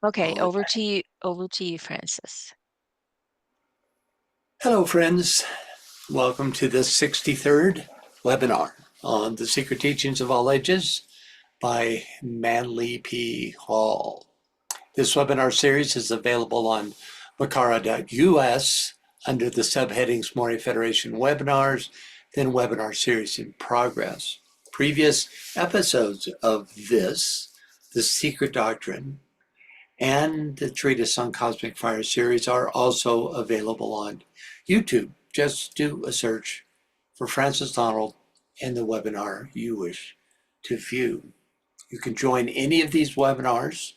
Okay, Oh, over to you, Francis. hello, friends. Welcome to the 63rd webinar on the Secret Teachings of All Ages by Manly P. Hall. This webinar series is available on makara.us under the subheadings Maury Federation webinars, then webinar series in progress. Previous episodes of this, The Secret Doctrine, and the Treatise on Cosmic Fire series are also available on YouTube. Just do a search for Francis Donald and the webinar you wish to view. You can join any of these webinars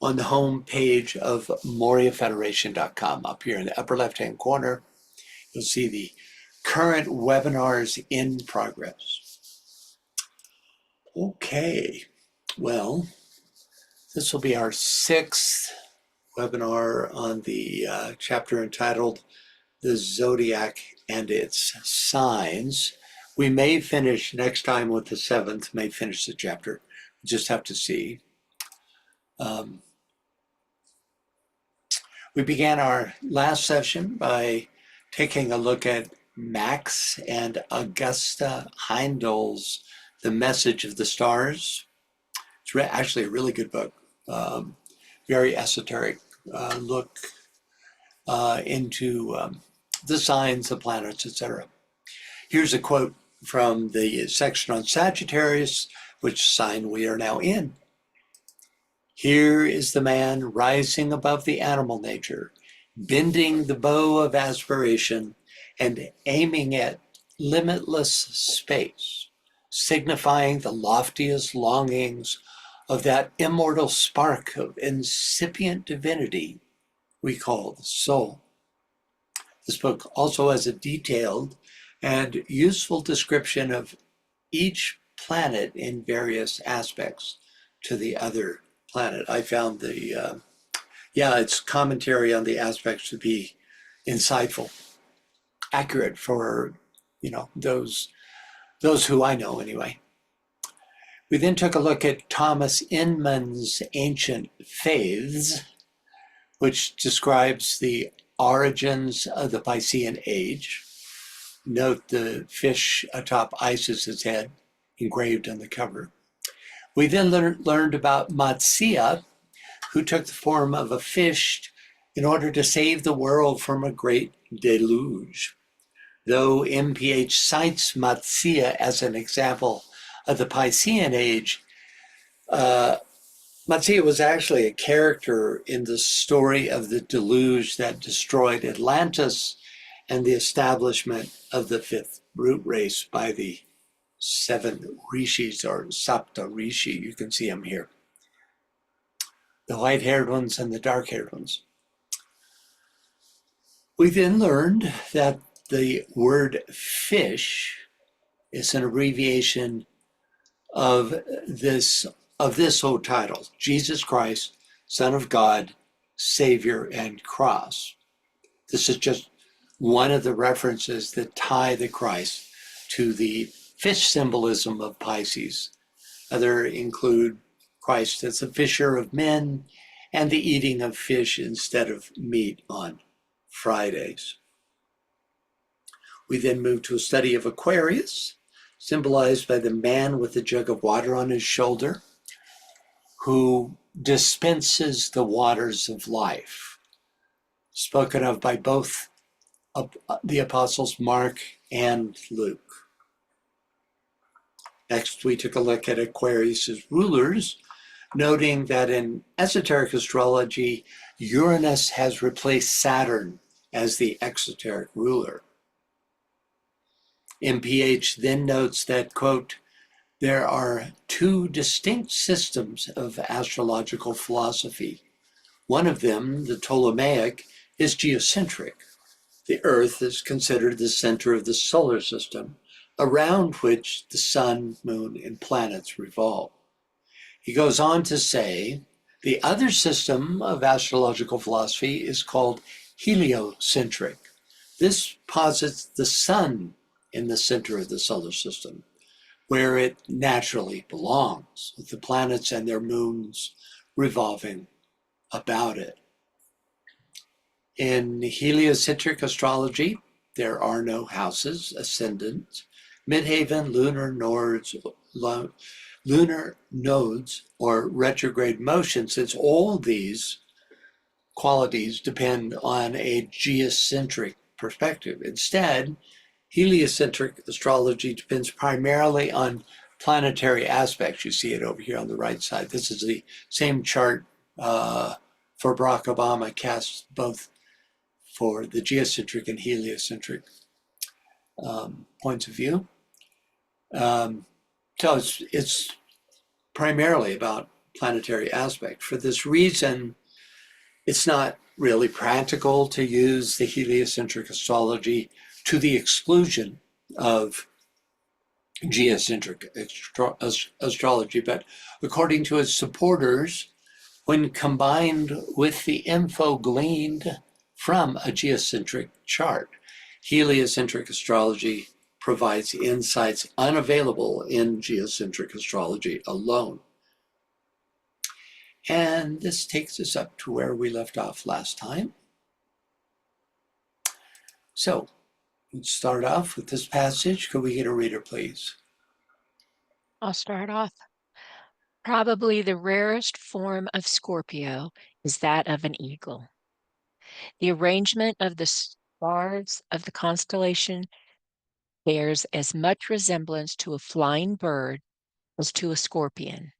on the home page of MoriaFederation.com. Up here in the upper left-hand corner, you'll see the current webinars in progress. Okay, well, this will be our sixth webinar on the chapter entitled The Zodiac and Its Signs. We may finish next time with the seventh, may finish the chapter. We just have to see. We began our last session by taking a look at Max and Augusta Heindel's The Message of the Stars. It's actually a really good book, very esoteric look into the signs, the planets, etc. Here's a quote from the section on Sagittarius, which sign we are now in. Here is the man rising above the animal nature, bending the bow of aspiration and aiming at limitless space, signifying the loftiest longings of that immortal spark of incipient divinity we call the soul. This book also has a detailed and useful description of each planet in various aspects to the other planet. I found its commentary on the aspects to be insightful, accurate for, those who I know anyway. We then took a look at Thomas Inman's Ancient Faiths, which describes the origins of the Piscean Age. Note the fish atop Isis's head engraved on the cover. We then learned about Matsiya, who took the form of a fish in order to save the world from a great deluge. Though MPH cites Matsiya as an example of the Piscean Age, Matsiya was actually a character in the story of the deluge that destroyed Atlantis and the establishment of the fifth root race by the 7 rishis, or Sapta Rishi. You can see them here. The white-haired ones and the dark-haired ones. We then learned that the word fish is an abbreviation of this whole title, Jesus Christ, Son of God, Savior, and Cross. This is just one of the references that tie the Christ to the fish symbolism of Pisces. Other include Christ as a fisher of men and the eating of fish instead of meat on Fridays. We then move to a study of Aquarius, symbolized by the man with a jug of water on his shoulder, who dispenses the waters of life, spoken of by both the apostles Mark and Luke. Next, we took a look at Aquarius's rulers, noting that in esoteric astrology, Uranus has replaced Saturn as the exoteric ruler. MPH then notes that, quote, there are 2 distinct systems of astrological philosophy. One of them, the Ptolemaic, is geocentric. The Earth is considered the center of the solar system, around which the sun, moon, and planets revolve. He goes on to say, the other system of astrological philosophy is called heliocentric. This posits the sun in the center of the solar system, where it naturally belongs, with the planets and their moons revolving about it. In heliocentric astrology, there are no houses, ascendants, midheaven, lunar nodes, or retrograde motion, since all these qualities depend on a geocentric perspective. Instead, heliocentric astrology depends primarily on planetary aspects. You see it over here on the right side. This is the same chart for Barack Obama, cast both for the geocentric and heliocentric points of view. So it's primarily about planetary aspect. For this reason, it's not really practical to use the heliocentric astrology to the exclusion of geocentric astrology, but according to its supporters, when combined with the info gleaned from a geocentric chart, heliocentric astrology provides insights unavailable in geocentric astrology alone. And this takes us up to where we left off last time. So let's start off with this passage. Could we get a reader, please? I'll start off. Probably the rarest form of Scorpio is that of an eagle. The arrangement of the stars of the constellation bears as much resemblance to a flying bird as to a scorpion.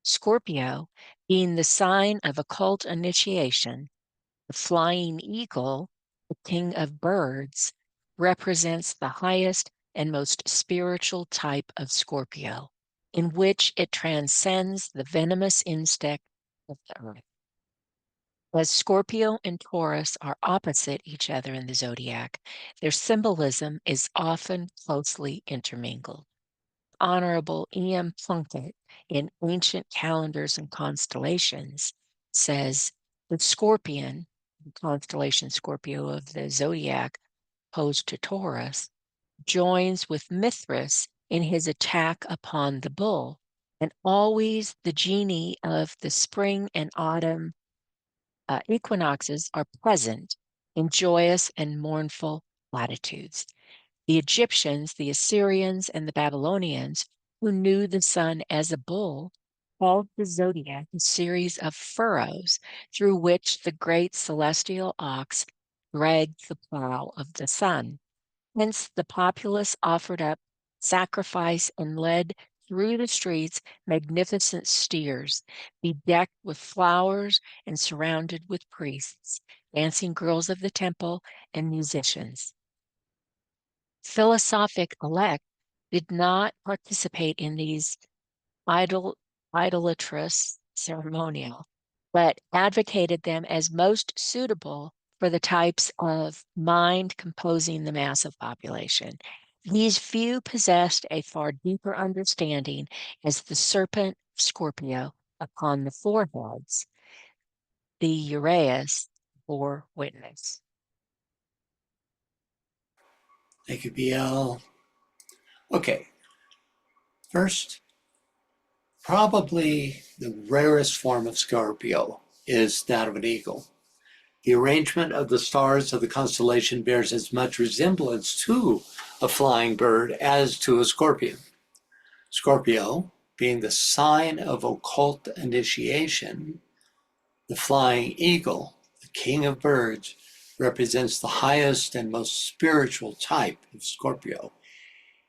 Scorpio, being the sign of occult initiation, the flying eagle, the king of birds, represents the highest and most spiritual type of Scorpio, in which it transcends the venomous insect of the earth. As Scorpio and Taurus are opposite each other in the zodiac, their symbolism is often closely intermingled. Honorable E.M. Plunkett, in Ancient Calendars and Constellations, says the scorpion, the constellation Scorpio of the zodiac, opposed to Taurus, joins with Mithras in his attack upon the bull, and always the genii of the spring and autumn equinoxes are present in joyous and mournful latitudes. The Egyptians, the Assyrians, and the Babylonians, who knew the sun as a bull, called the zodiac a series of furrows through which the great celestial ox dragged the plow of the sun. Hence, the populace offered up sacrifice and led through the streets magnificent steers, bedecked with flowers and surrounded with priests, dancing girls of the temple, and musicians. Philosophic elect did not participate in these idolatrous ceremonial, but advocated them as most suitable for the types of mind composing the massive population. These few possessed a far deeper understanding as the serpent Scorpio upon the foreheads. The Uraeus bore witness. Thank you, BL. Okay, first, probably the rarest form of Scorpio is that of an eagle. The arrangement of the stars of the constellation bears as much resemblance to a flying bird as to a scorpion. Scorpio, being the sign of occult initiation, the flying eagle, the king of birds, represents the highest and most spiritual type of Scorpio,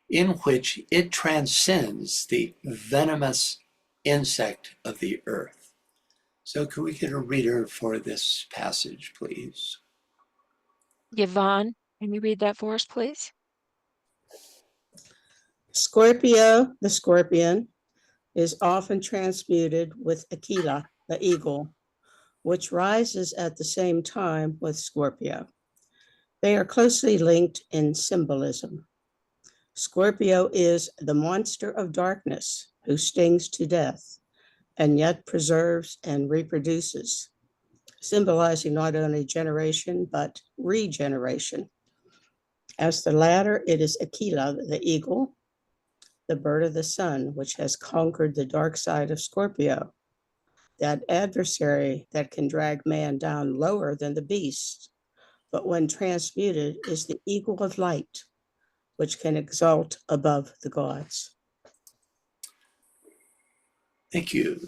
in which it transcends the venomous insect of the earth. So could we get a reader for this passage, please? Yvonne, can you read that for us, please? Scorpio, the scorpion, is often transmuted with Aquila, the eagle, which rises at the same time with Scorpio. They are closely linked in symbolism. Scorpio is the monster of darkness who stings to death and yet preserves and reproduces, symbolizing not only generation but regeneration. As the latter, it is Aquila, the eagle, the bird of the sun, which has conquered the dark side of Scorpio. that adversary that can drag man down lower than the beast, but when transmuted is the eagle of light, which can exalt above the gods. Thank you.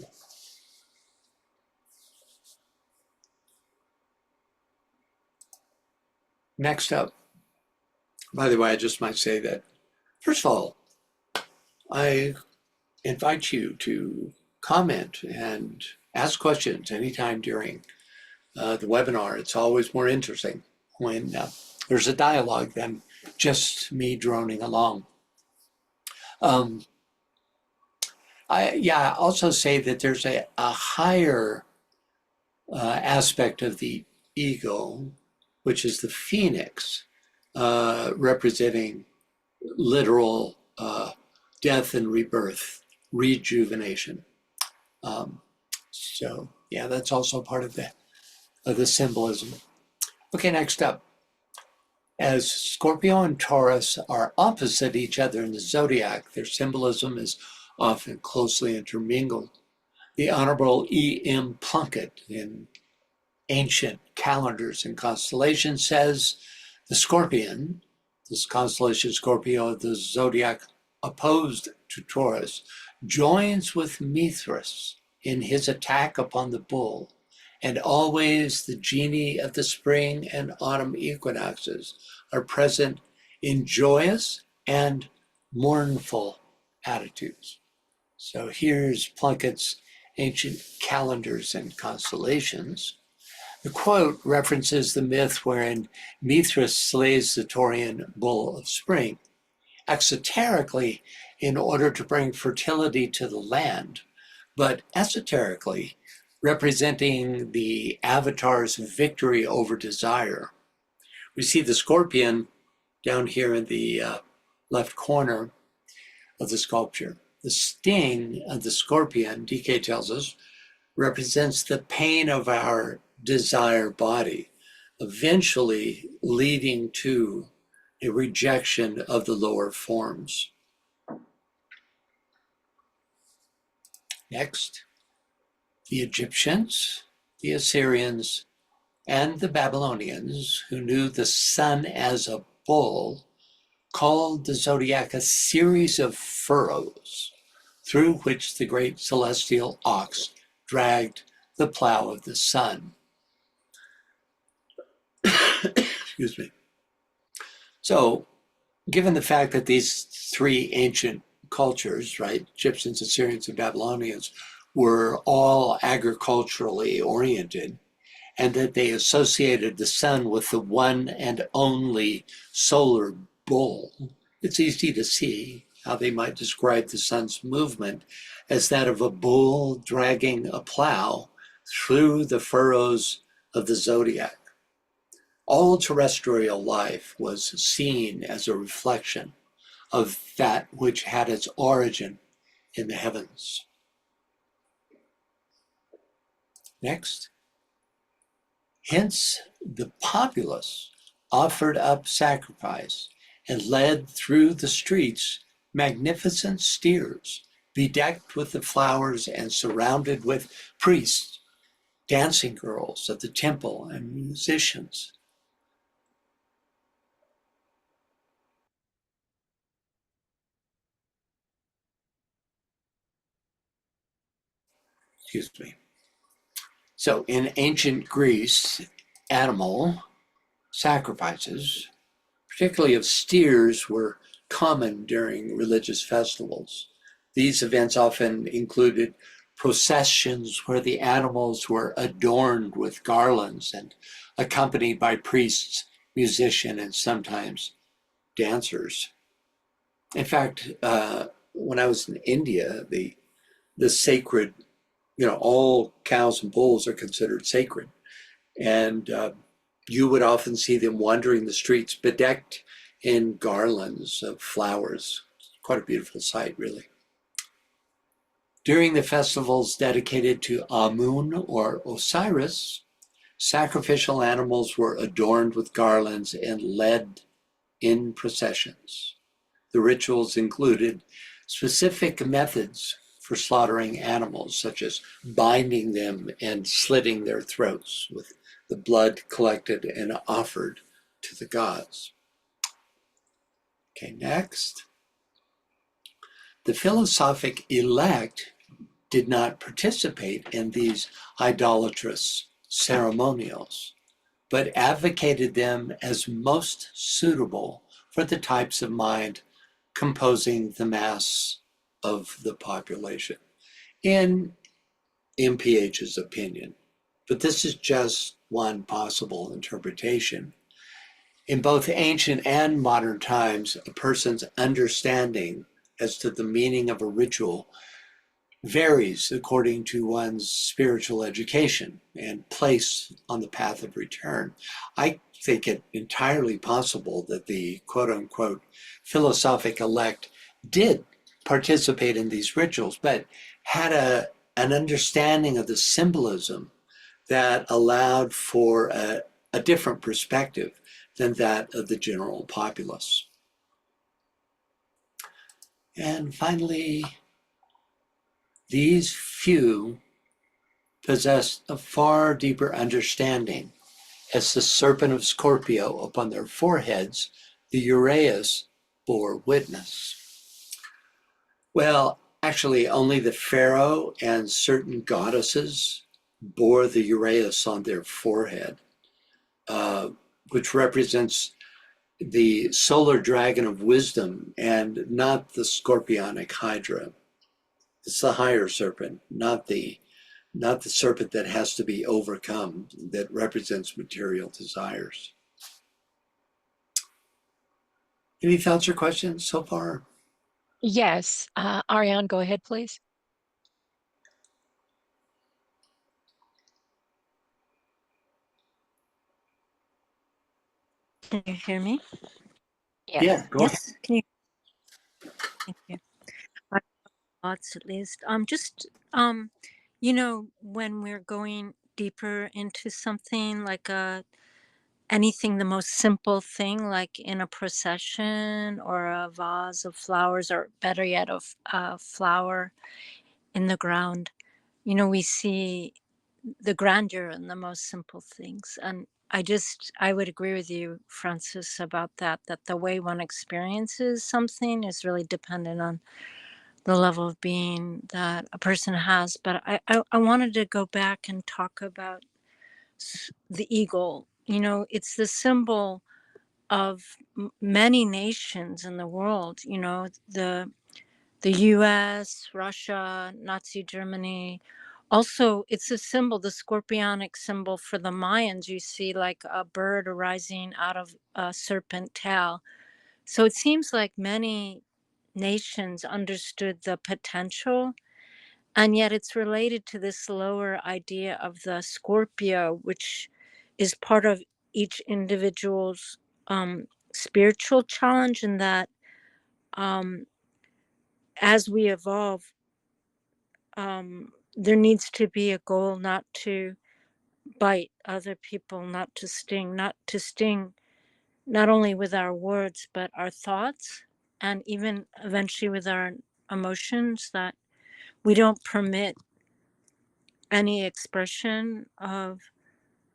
Next up, by the way, I just might say that, first of all, I invite you to comment and ask questions anytime during the webinar. It's always more interesting when there's a dialogue than just me droning along. I also say that there's a higher aspect of the ego, which is the phoenix, representing literal death and rebirth, rejuvenation. So yeah, that's also part of the symbolism. Okay, next up. As Scorpio and Taurus are opposite each other in the zodiac, their symbolism is often closely intermingled. The Honorable E.M. Plunkett in Ancient Calendars and Constellations says the Scorpion, this constellation Scorpio, the zodiac opposed to Taurus, joins with Mithras in his attack upon the bull, and always the genii of the spring and autumn equinoxes are present in joyous and mournful attitudes. So here's Plunkett's Ancient Calendars and Constellations. The quote references the myth wherein Mithras slays the Taurian bull of spring, exoterically in order to bring fertility to the land, but esoterically representing the avatar's victory over desire. We see the scorpion down here in the left corner of the sculpture. The sting of the scorpion, DK tells us, represents the pain of our desire body, eventually leading to a rejection of the lower forms. Next, the Egyptians, the Assyrians, and the Babylonians, who knew the sun as a bull, called the zodiac a series of furrows through which the great celestial ox dragged the plow of the sun. Excuse me. So, given the fact that these three ancient cultures, right, Egyptians, Assyrians, and Babylonians, were all agriculturally oriented, and that they associated the sun with the one and only solar bull, it's easy to see how they might describe the sun's movement as that of a bull dragging a plow through the furrows of the zodiac. All terrestrial life was seen as a reflection of that which had its origin in the heavens. Next. Hence, the populace offered up sacrifice and led through the streets magnificent steers, bedecked with the flowers and surrounded with priests, dancing girls of the temple, and musicians. Excuse me. So in ancient Greece, animal sacrifices, particularly of steers, were common during religious festivals. These events often included processions where the animals were adorned with garlands and accompanied by priests, musicians, and sometimes dancers. In fact, when I was in India, the sacred, all cows and bulls are considered sacred. And you would often see them wandering the streets bedecked in garlands of flowers. Quite a beautiful sight, really. During the festivals dedicated to Amun or Osiris, sacrificial animals were adorned with garlands and led in processions. The rituals included specific methods for slaughtering animals, such as binding them and slitting their throats with the blood collected and offered to the gods. Okay, next. The philosophic elect did not participate in these idolatrous ceremonials, but advocated them as most suitable for the types of mind composing the mass of the population, in MPH's opinion. But this is just one possible interpretation. In both ancient and modern times, a person's understanding as to the meaning of a ritual varies according to one's spiritual education and place on the path of return. I think it entirely possible that the quote unquote philosophic elect did participate in these rituals, but had an understanding of the symbolism that allowed for a different perspective than that of the general populace. And finally, these few possessed a far deeper understanding, as the serpent of Scorpio upon their foreheads, the uraeus, bore witness. Well, actually, only the pharaoh and certain goddesses bore the uraeus on their forehead, which represents the solar dragon of wisdom and not the scorpionic hydra. It's the higher serpent, not the serpent that has to be overcome, that represents material desires. Any thoughts or questions so far? Yes. Ariane, go ahead, please. Can you hear me? Yes. Yeah, go ahead. Yes. Can you? Thank you. I have thoughts at least. Just when we're going deeper into something like anything, the most simple thing, like in a procession or a vase of flowers, or better yet, a flower in the ground. We see the grandeur in the most simple things. And I would agree with you, Francis, about that the way one experiences something is really dependent on the level of being that a person has. But I wanted to go back and talk about the eagle. It's the symbol of many nations in the world. The US, Russia, Nazi Germany. Also, it's a symbol, the scorpionic symbol for the Mayans. You see like a bird arising out of a serpent tail. So it seems like many nations understood the potential, and yet it's related to this lower idea of the Scorpio, which is part of each individual's spiritual challenge, and that um, as we evolve, there needs to be a goal not to bite other people, not to sting, not only with our words, but our thoughts, and even eventually with our emotions, that we don't permit any expression of,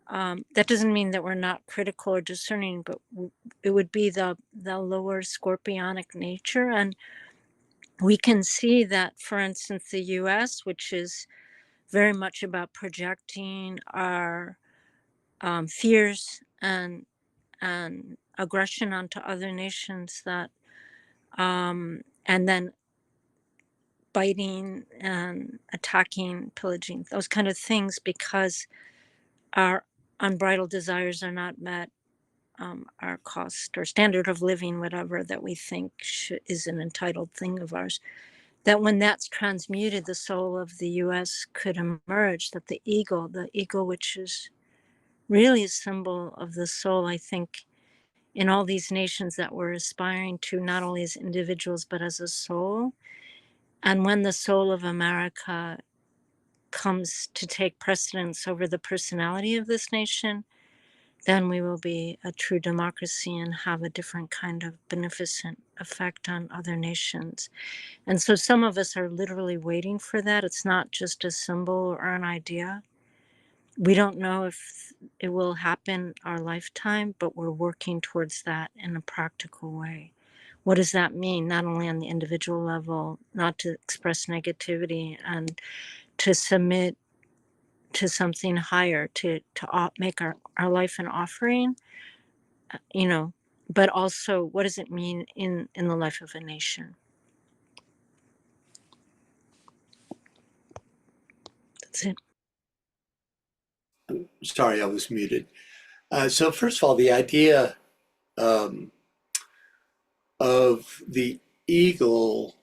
that doesn't mean that we're not critical or discerning, but it would be the lower scorpionic nature. And we can see that, for instance, the US, which is very much about projecting our fears and aggression onto other nations, that and then biting and attacking, pillaging, those kind of things, because our unbridled desires are not met, our cost or standard of living, whatever that we think is an entitled thing of ours, that when that's transmuted, the soul of the US could emerge, that the eagle, which is really a symbol of the soul, I think, in all these nations that we're aspiring to, not only as individuals, but as a soul. And when the soul of America comes to take precedence over the personality of this nation, then we will be a true democracy and have a different kind of beneficent effect on other nations. And so some of us are literally waiting for that. It's not just a symbol or an idea. We don't know if it will happen our lifetime, but we're working towards that in a practical way. What does that mean? Not only on the individual level, not to express negativity and to submit to something higher, to make our life an offering, you know, but also what does it mean in the life of a nation? That's it. Sorry, I was muted. So first of all, the idea of the eagle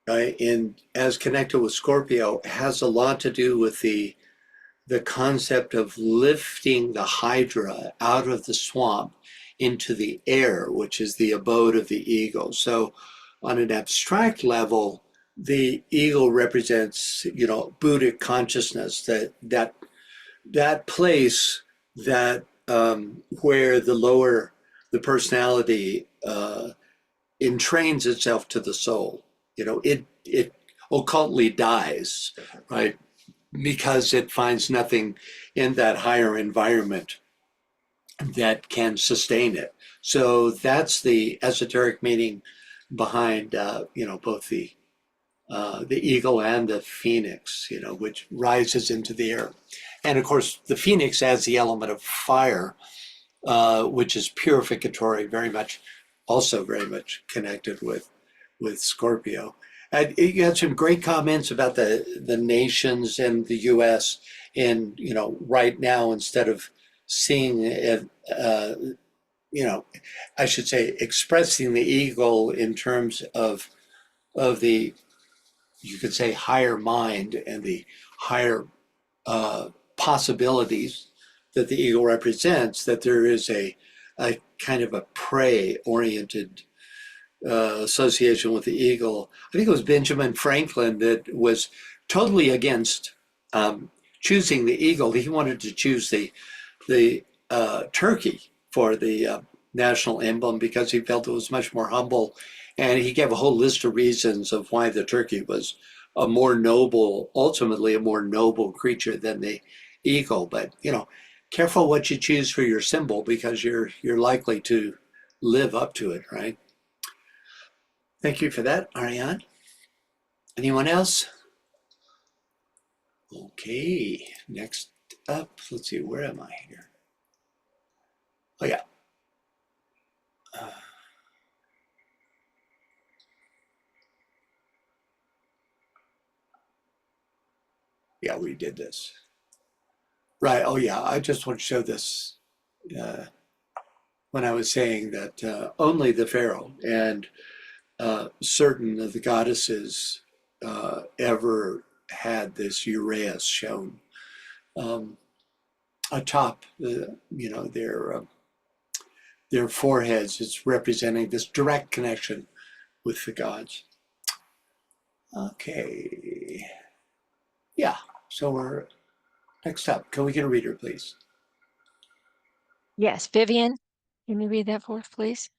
as connected with Scorpio has a lot to do with the concept of lifting the hydra out of the swamp into the air, which is the abode of the eagle. So on an abstract level, the eagle represents, Buddhic consciousness, that place that where the personality entrains itself to the soul. It occultly dies, right? Because it finds nothing in that higher environment that can sustain it. So that's the esoteric meaning behind, both the eagle and the phoenix, which rises into the air. And of course, the phoenix adds the element of fire, which is purificatory, also very much connected with Scorpio. You had some great comments about the nations and the U.S. and, right now, instead of seeing it, I should say, expressing the eagle in terms of the, you could say, higher mind and the higher possibilities that the eagle represents, that there is a kind of a prey-oriented association with the eagle. I think it was Benjamin Franklin that was totally against choosing the eagle. He wanted to choose the turkey for the national emblem because he felt it was much more humble. And he gave a whole list of reasons of why the turkey was ultimately a more noble creature than the eagle. But, careful what you choose for your symbol because you're likely to live up to it, right? Thank you for that, Ariane. Anyone else? Okay, next up, let's see, where am I here? Oh, yeah. Yeah, we did this. Right, oh yeah, I just want to show this when I was saying that only the pharaoh and certain of the goddesses ever had this uraeus shown atop their foreheads. It's representing this direct connection with the gods. Okay. Yeah, so we're next up. Can we get a reader, please? Yes, Vivian, can you read that for us, please?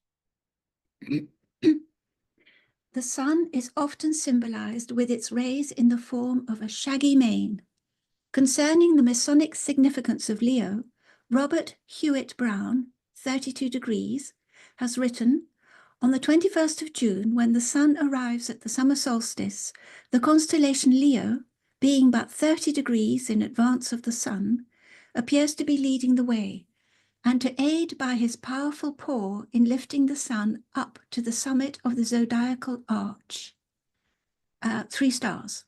The sun is often symbolized with its rays in the form of a shaggy mane. Concerning the Masonic significance of Leo, Robert Hewitt Brown, 32 degrees, has written, on the 21st of June, when the sun arrives at the summer solstice, the constellation Leo, being but 30 degrees in advance of the sun, appears to be leading the way, and to aid by his powerful paw in lifting the sun up to the summit of the zodiacal arch. 3 stars.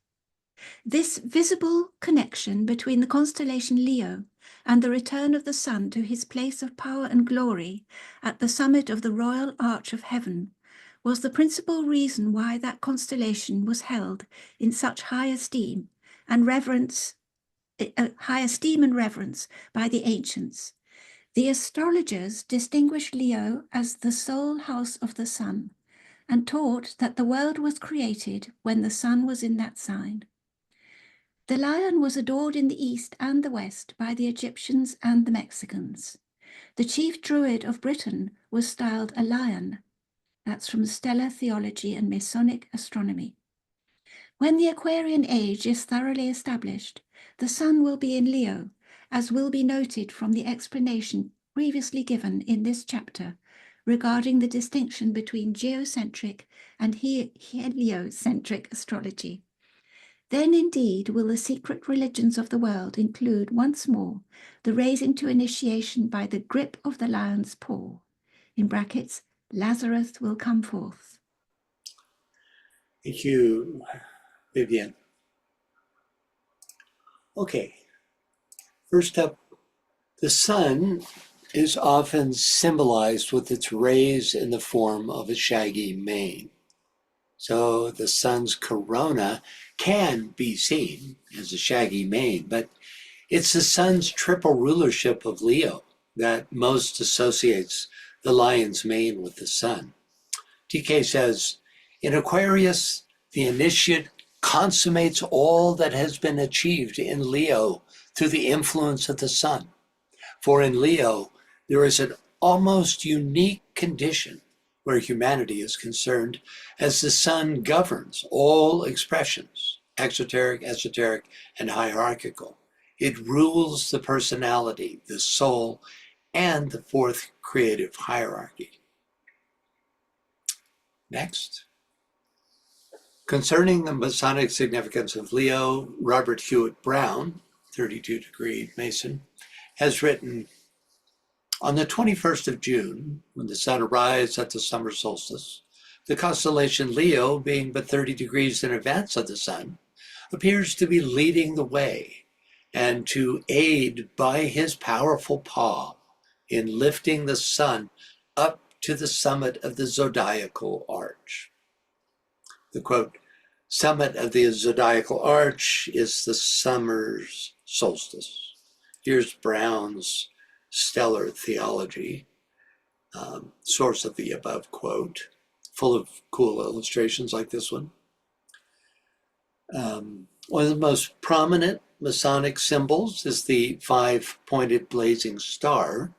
This visible connection between the constellation Leo and the return of the sun to his place of power and glory at the summit of the royal arch of heaven was the principal reason why that constellation was held in such high esteem and reverence by the ancients. The astrologers distinguished Leo as the sole house of the sun and taught that the world was created when the sun was in that sign. The lion was adored in the East and the West by the Egyptians and the Mexicans. The chief druid of Britain was styled a lion. That's from Stellar Theology and Masonic Astronomy. When the Aquarian age is thoroughly established, the sun will be in Leo, as will be noted from the explanation previously given in this chapter regarding the distinction between geocentric and heliocentric astrology. Then indeed will the secret religions of the world include once more the raising to initiation by the grip of the lion's paw. In brackets, Lazarus will come forth. Thank you, Vivian. Okay, first up, the sun is often symbolized with its rays in the form of a shaggy mane. So the sun's corona can be seen as a shaggy mane, but it's the sun's triple rulership of Leo that most associates the lion's mane with the sun. TK says, in Aquarius, the initiate consummates all that has been achieved in Leo through the influence of the sun. For in Leo, there is an almost unique condition where humanity is concerned, as the sun governs all expressions, exoteric, esoteric, and hierarchical. It rules the personality, the soul, and the fourth creative hierarchy. Next. Concerning the Masonic significance of Leo, Robert Hewitt Brown, 32-degree Mason, has written, on the 21st of June, when the sun arrives at the summer solstice, the constellation Leo, being but 30 degrees in advance of the sun, appears to be leading the way and to aid by his powerful paw in lifting the sun up to the summit of the zodiacal arch. The quote, summit of the zodiacal arch is the summer's solstice. Here's Brown's Stellar Theology, source of the above quote, full of cool illustrations like this one. One of the most prominent Masonic symbols is the five-pointed blazing star,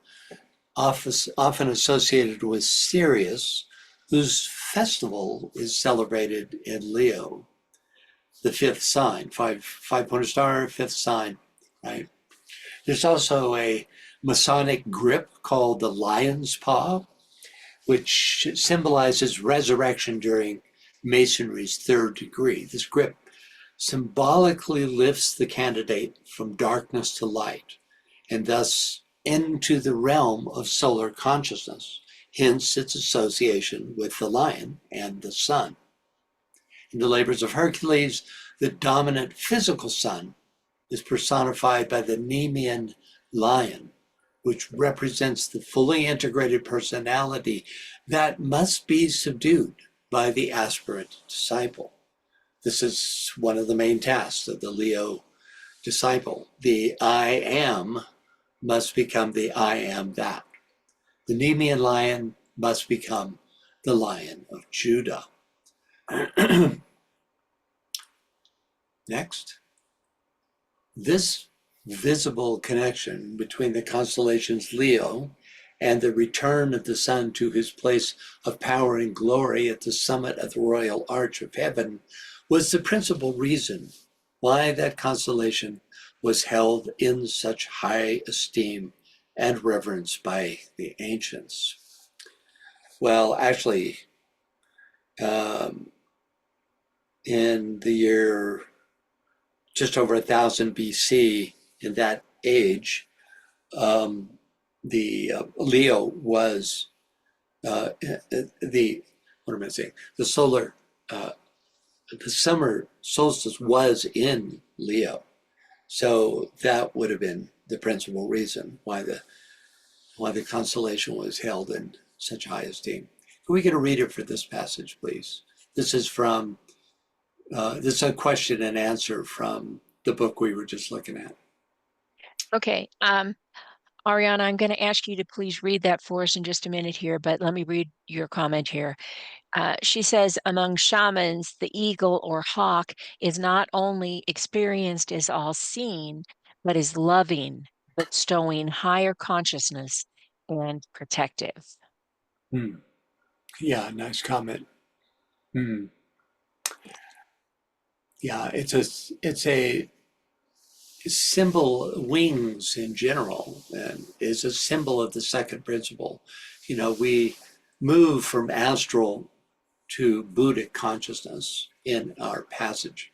often associated with Sirius, whose festival is celebrated in Leo, the fifth sign, five-pointed star, fifth sign, right? There's also a Masonic grip called the lion's paw, which symbolizes resurrection during Masonry's third degree. This grip symbolically lifts the candidate from darkness to light, and thus into the realm of solar consciousness, hence its association with the lion and the sun. In the labors of Hercules, the dominant physical sun is personified by the Nemean lion, which represents the fully integrated personality that must be subdued by the aspirant disciple. This is one of the main tasks of the Leo disciple. The I am must become the I am that. The Nemean lion must become the Lion of Judah. Next. This visible connection between the constellations Leo and the return of the sun to his place of power and glory at the summit of the royal arch of heaven was the principal reason why that constellation was held in such high esteem and reverence by the ancients. Well, actually, in the year just over 1000 BC, in that age, the Leo was the summer solstice was in Leo, so that would have been the principal reason why the constellation was held in such high esteem. Can we get a reader for this passage, please? This is from this is a question and answer from the book we were just looking at. Okay, Ariana, I'm going to ask you to please read that for us in just a minute here, but let me read your comment here. She says, among shamans, the eagle or hawk is not only experienced as all seen, but is loving, bestowing higher consciousness and protective. Yeah, nice comment. Yeah, it's a symbol. Wings in general and is a symbol of the second principle. You know, we move from astral to Buddhic consciousness in our passage,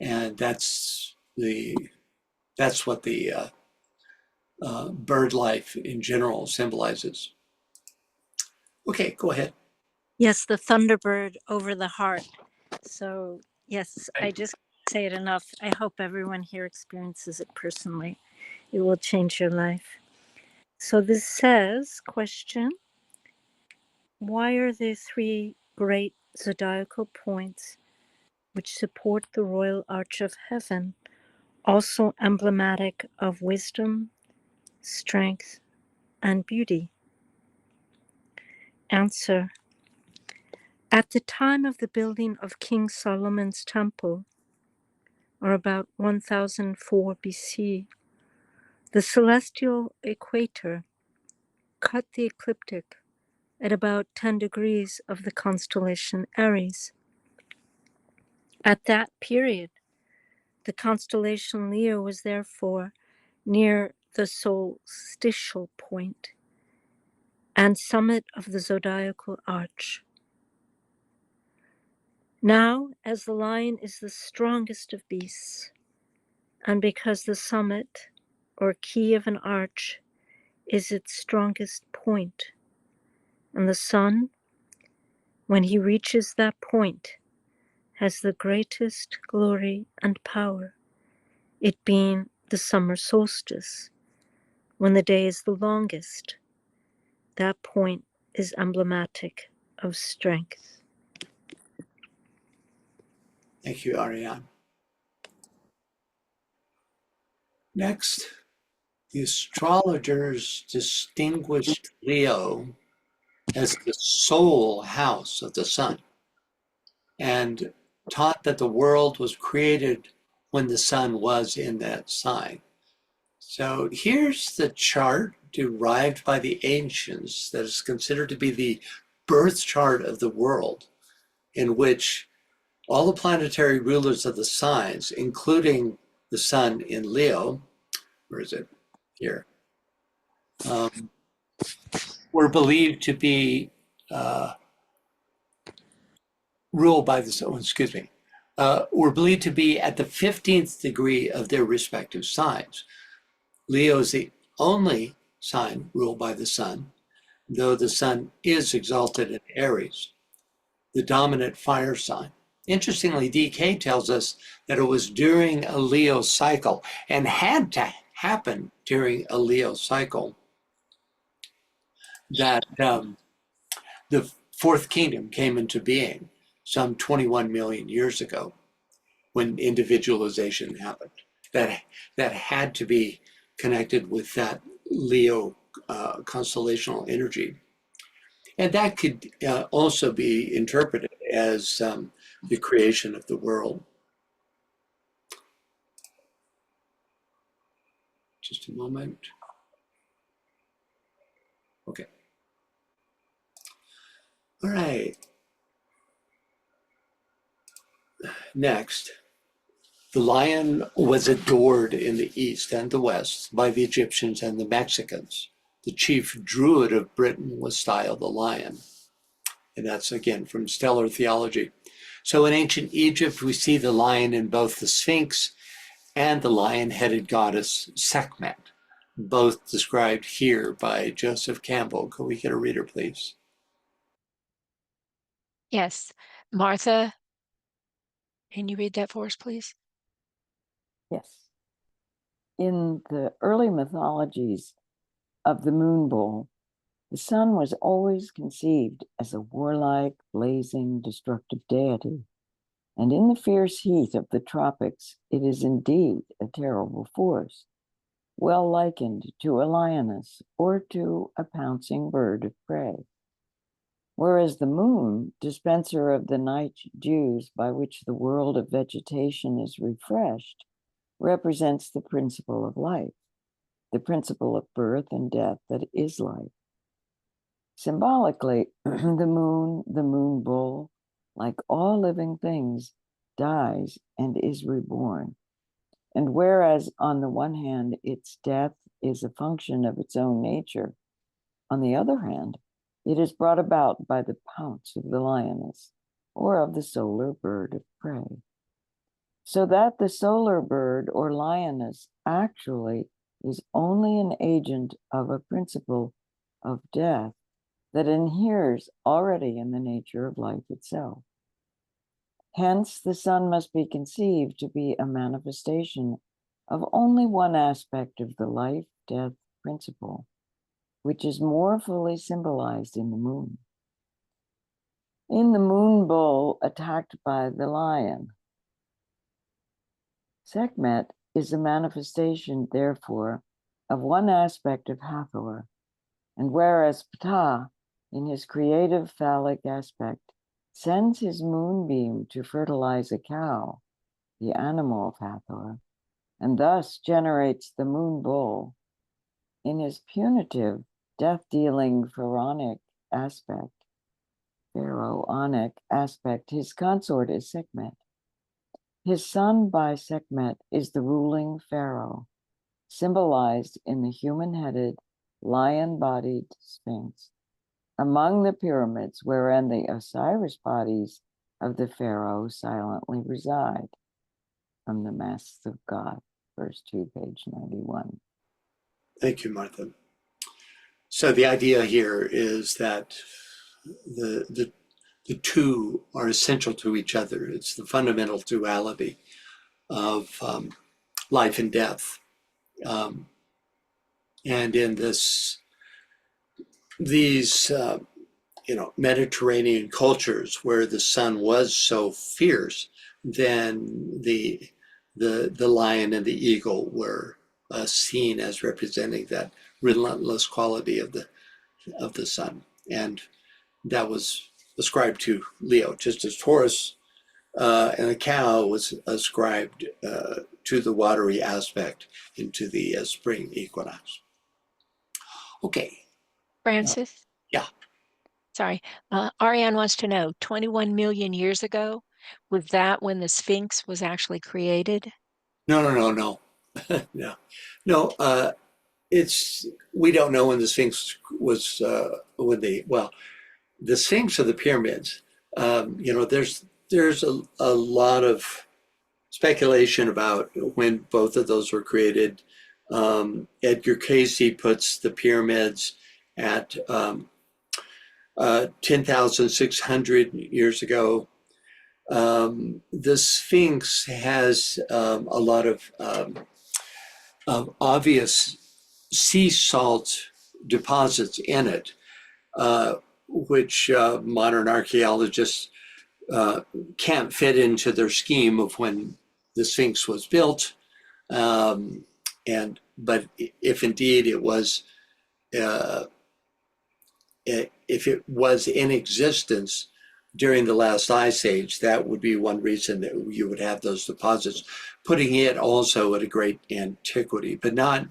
and that's what the bird life in general symbolizes. Okay, go ahead. Yes, the thunderbird over the heart. So, yes, I just can't say it enough. I hope everyone here experiences it personally. It will change your life. So this says, question, why are there three great zodiacal points which support the royal arch of heaven also emblematic of wisdom, strength, and beauty? Answer. At the time of the building of King Solomon's temple, or about 1004 BC, the celestial equator cut the ecliptic at about 10 degrees of the constellation Aries. At that period, the constellation Leo was therefore near the solstitial point and summit of the zodiacal arch. Now, as the lion is the strongest of beasts, and because the summit, or key of an arch, is its strongest point, and the sun, when he reaches that point, has the greatest glory and power, it being the summer solstice, when the day is the longest. That point is emblematic of strength. Thank you, Ariane. Next, the astrologers distinguished Leo as the sole house of the sun and taught that the world was created when the sun was in that sign. So here's the chart derived by the ancients that is considered to be the birth chart of the world, in which all the planetary rulers of the signs, including the sun in Leo, where is it? Here. Were believed to be ruled by the sun, were believed to be at the 15th degree of their respective signs. Leo is the only sign ruled by the sun, though the sun is exalted in Aries, the dominant fire sign. Interestingly, DK tells us that it was during a Leo cycle and had to happen during a Leo cycle that the fourth kingdom came into being some 21 million years ago when individualization happened. That had to be connected with that Leo constellational energy. And that could also be interpreted as the creation of the world. Just a moment. Okay. All right. Next, the lion was adored in the East and the West by the Egyptians and the Mexicans. The chief druid of Britain was styled the lion. And that's, again, from stellar theology. So in ancient Egypt, we see the lion in both the Sphinx and the lion-headed goddess Sekhmet, both described here by Joseph Campbell. Could we get a reader, please? Yes. Martha, can you read that for us, please? Yes. In the early mythologies of the moon bull, the sun was always conceived as a warlike, blazing, destructive deity. And in the fierce heat of the tropics, it is indeed a terrible force, well likened to a lioness or to a pouncing bird of prey. Whereas the moon, dispenser of the night dews by which the world of vegetation is refreshed, represents the principle of life, the principle of birth and death that is life. Symbolically, the moon bull, like all living things, dies and is reborn. And whereas on the one hand, its death is a function of its own nature, on the other hand, it is brought about by the pounce of the lioness or of the solar bird of prey. So that the solar bird or lioness actually is only an agent of a principle of death that inheres already in the nature of life itself. Hence, the sun must be conceived to be a manifestation of only one aspect of the life-death principle, which is more fully symbolized in the moon. In the moon bull attacked by the lion, Sekhmet is a manifestation, therefore, of one aspect of Hathor, and whereas Ptah, in his creative phallic aspect, sends his moonbeam to fertilize a cow, the animal of Hathor, and thus generates the moon bull, in his punitive, death-dealing pharaonic aspect, his consort is Sekhmet. His son by Sekhmet is the ruling pharaoh, symbolized in the human-headed, lion-bodied sphinx, among the pyramids wherein the Osiris bodies of the pharaoh silently reside. From the Masks of God, verse 2, page 91. Thank you, Martha. So the idea here is that the two are essential to each other. It's the fundamental duality of life and death. And in these Mediterranean cultures where the sun was so fierce, then the lion and the eagle were seen as representing that relentless quality of the sun, and that was ascribed to Leo, just as Taurus and the cow was ascribed to the watery aspect into the spring equinox. Okay. Francis? Yeah. Sorry. Ariane wants to know, 21 million years ago, was that when the Sphinx was actually created? No. We don't know when the Sphinx was the Sphinx of the pyramids. There's a lot of speculation about when both of those were created. Edgar Cayce puts the pyramids at 10,600 years ago. The Sphinx has a lot of obvious sea salt deposits in it, which modern archaeologists can't fit into their scheme of when the Sphinx was built. But if indeed it was, if it was in existence during the last ice age, that would be one reason that you would have those deposits, putting it also at a great antiquity, but not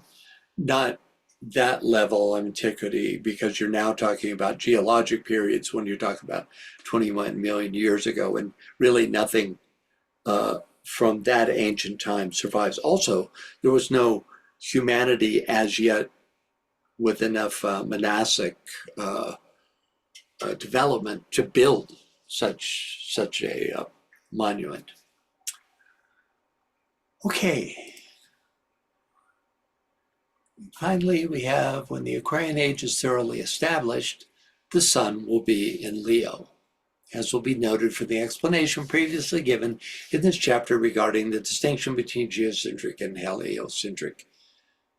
that level of antiquity, because you're now talking about geologic periods when you're talking about 21 million years ago, and really nothing from that ancient time survives. Also, there was no humanity as yet with enough monastic development to build such a monument. Okay. Finally, we have, when the Aquarian age is thoroughly established, the sun will be in Leo, as will be noted from the explanation previously given in this chapter regarding the distinction between geocentric and heliocentric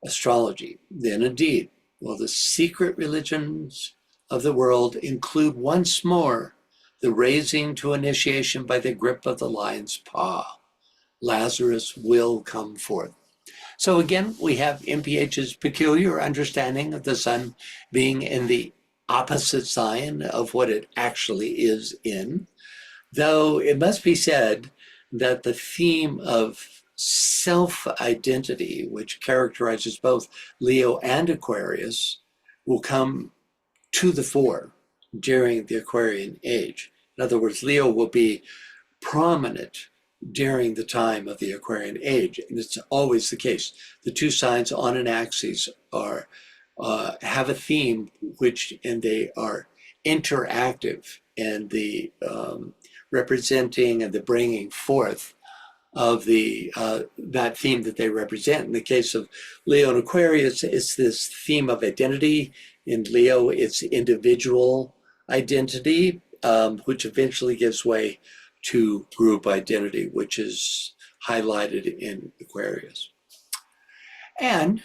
astrology. Then indeed, will the secret religions of the world include once more the raising to initiation by the grip of the lion's paw. Lazarus will come forth. So again, we have MPH's peculiar understanding of the sun being in the opposite sign of what it actually is in, though it must be said that the theme of self-identity, which characterizes both Leo and Aquarius, will come to the fore during the Aquarian age. In other words, Leo will be prominent during the time of the Aquarian age, and it's always the case. The two signs on an axis are have a theme and they are interactive, and the representing and the bringing forth of the that theme that they represent. In the case of Leo and Aquarius, it's this theme of identity. In Leo, it's individual identity, which eventually gives way to group identity, which is highlighted in Aquarius. And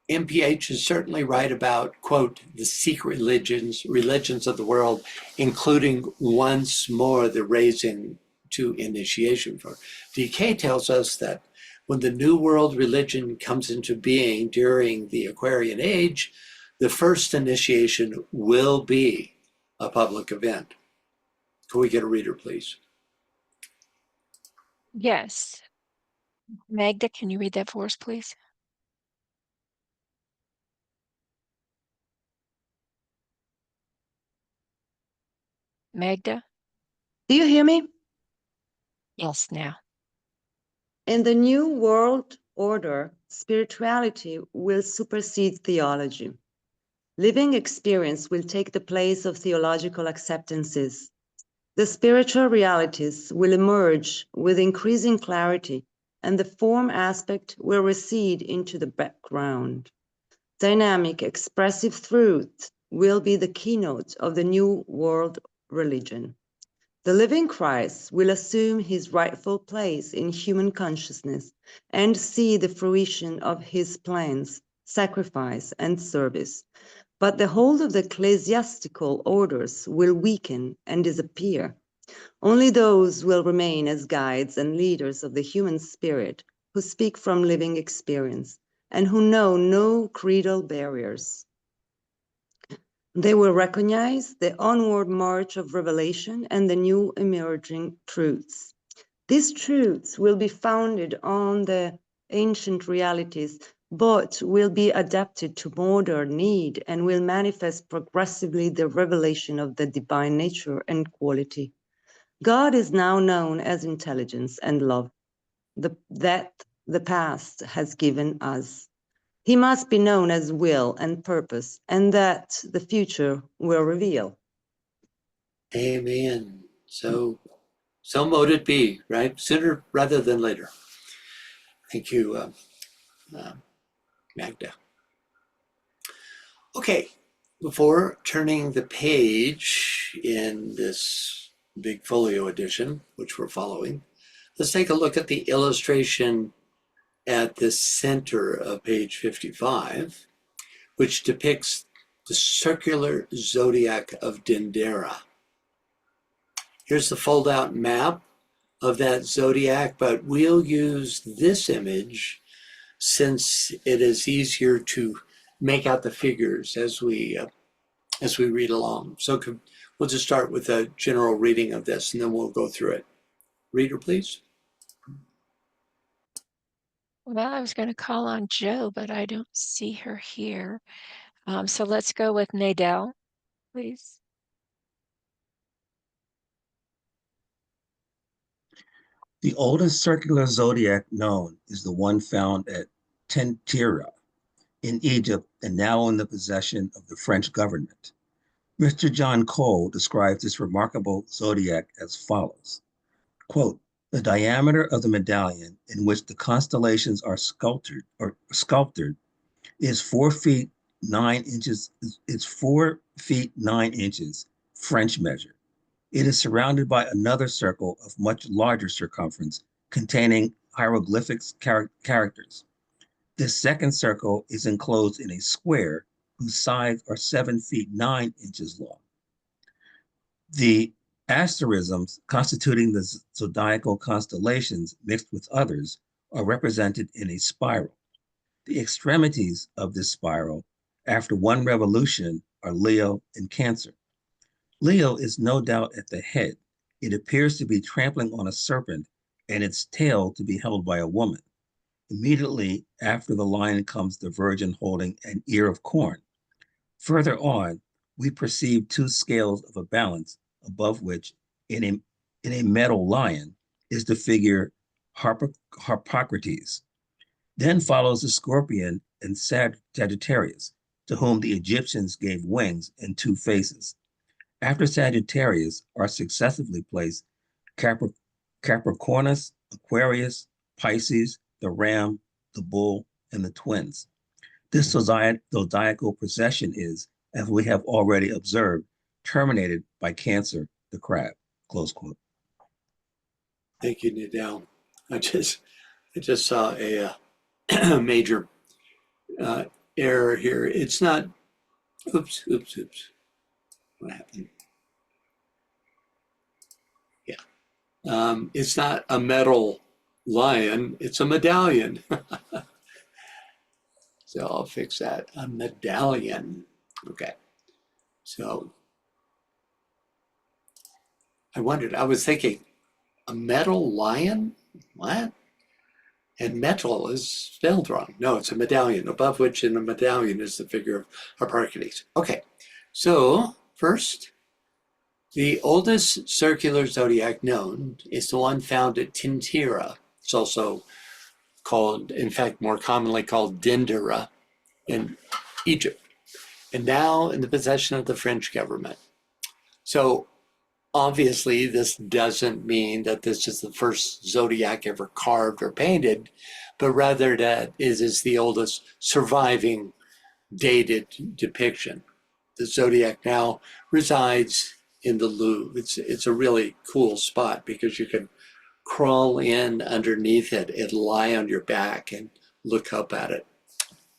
MPH is certainly right about, quote, the secret religions of the world, including once more the raising to initiation. For DK tells us that when the New World religion comes into being during the Aquarian age, the first initiation will be a public event. Can we get a reader, please? Yes. Magda, can you read that for us, please? Magda? Do you hear me? Yes, now. In the new world order, spirituality will supersede theology. Living experience will take the place of theological acceptances. The spiritual realities will emerge with increasing clarity, and the form aspect will recede into the background. Dynamic, expressive truth will be the keynote of the new world religion. The living Christ will assume his rightful place in human consciousness and see the fruition of his plans, sacrifice, and service. But the hold of the ecclesiastical orders will weaken and disappear. Only those will remain as guides and leaders of the human spirit who speak from living experience and who know no creedal barriers. They will recognize the onward march of revelation and the new emerging truths. These truths will be founded on the ancient realities, but will be adapted to modern need and will manifest progressively the revelation of the divine nature and quality. God is now known as intelligence and love, that the past has given us. He must be known as will and purpose, and that the future will reveal. Amen. So mote it be, right? Sooner rather than later. Thank you, Magda. Okay, before turning the page in this big folio edition, which we're following, let's take a look at the illustration at the center of page 55, which depicts the circular zodiac of Dendera. Here's the fold-out map of that zodiac, but we'll use this image since it is easier to make out the figures as we read along. So we'll just start with a general reading of this, and then we'll go through it. Reader, please. Well, I was going to call on Joe, but I don't see her here. So let's go with Nadel, please. The oldest circular zodiac known is the one found at Tentira in Egypt and now in the possession of the French government. Mr. John Cole describes this remarkable zodiac as follows, quote, the diameter of the medallion in which the constellations are sculpted is 4 feet 9 inches. It's 4 feet 9 inches, French measure. It is surrounded by another circle of much larger circumference containing hieroglyphics characters. This second circle is enclosed in a square whose sides are 7 feet 9 inches long. The asterisms constituting the zodiacal constellations mixed with others are represented in a spiral. The extremities of this spiral, after one revolution, are Leo and Cancer. Leo is no doubt at the head. It appears to be trampling on a serpent and its tail to be held by a woman. Immediately after the lion comes the virgin holding an ear of corn. Further on, we perceive two scales of a balance, above which, in a metal lion, is the figure Harpocrates. Then follows the scorpion and Sagittarius, to whom the Egyptians gave wings and two faces. After Sagittarius are successively placed Capricornus, Aquarius, Pisces, the ram, the bull, and the twins. This zodiacal procession is, as we have already observed, terminated by Cancer, the crab. Close quote. Thank you, Nadal. I just saw a major error here. It's not, oops. What happened? Yeah. It's not a metal lion, it's a medallion. So I'll fix that. A medallion. Okay. So I was thinking, a metal lion? What? And metal is spelled wrong. No, it's a medallion, above which in a medallion is the figure of Harpocrates. Okay, so first, the oldest circular zodiac known is the one found at Tintira. It's also called, in fact, more commonly called Dendera in Egypt, and now in the possession of the French government. So obviously, this doesn't mean that this is the first zodiac ever carved or painted, but rather that it is the oldest surviving dated depiction. The zodiac now resides in the Louvre. It's a really cool spot because you can crawl in underneath it and lie on your back and look up at it.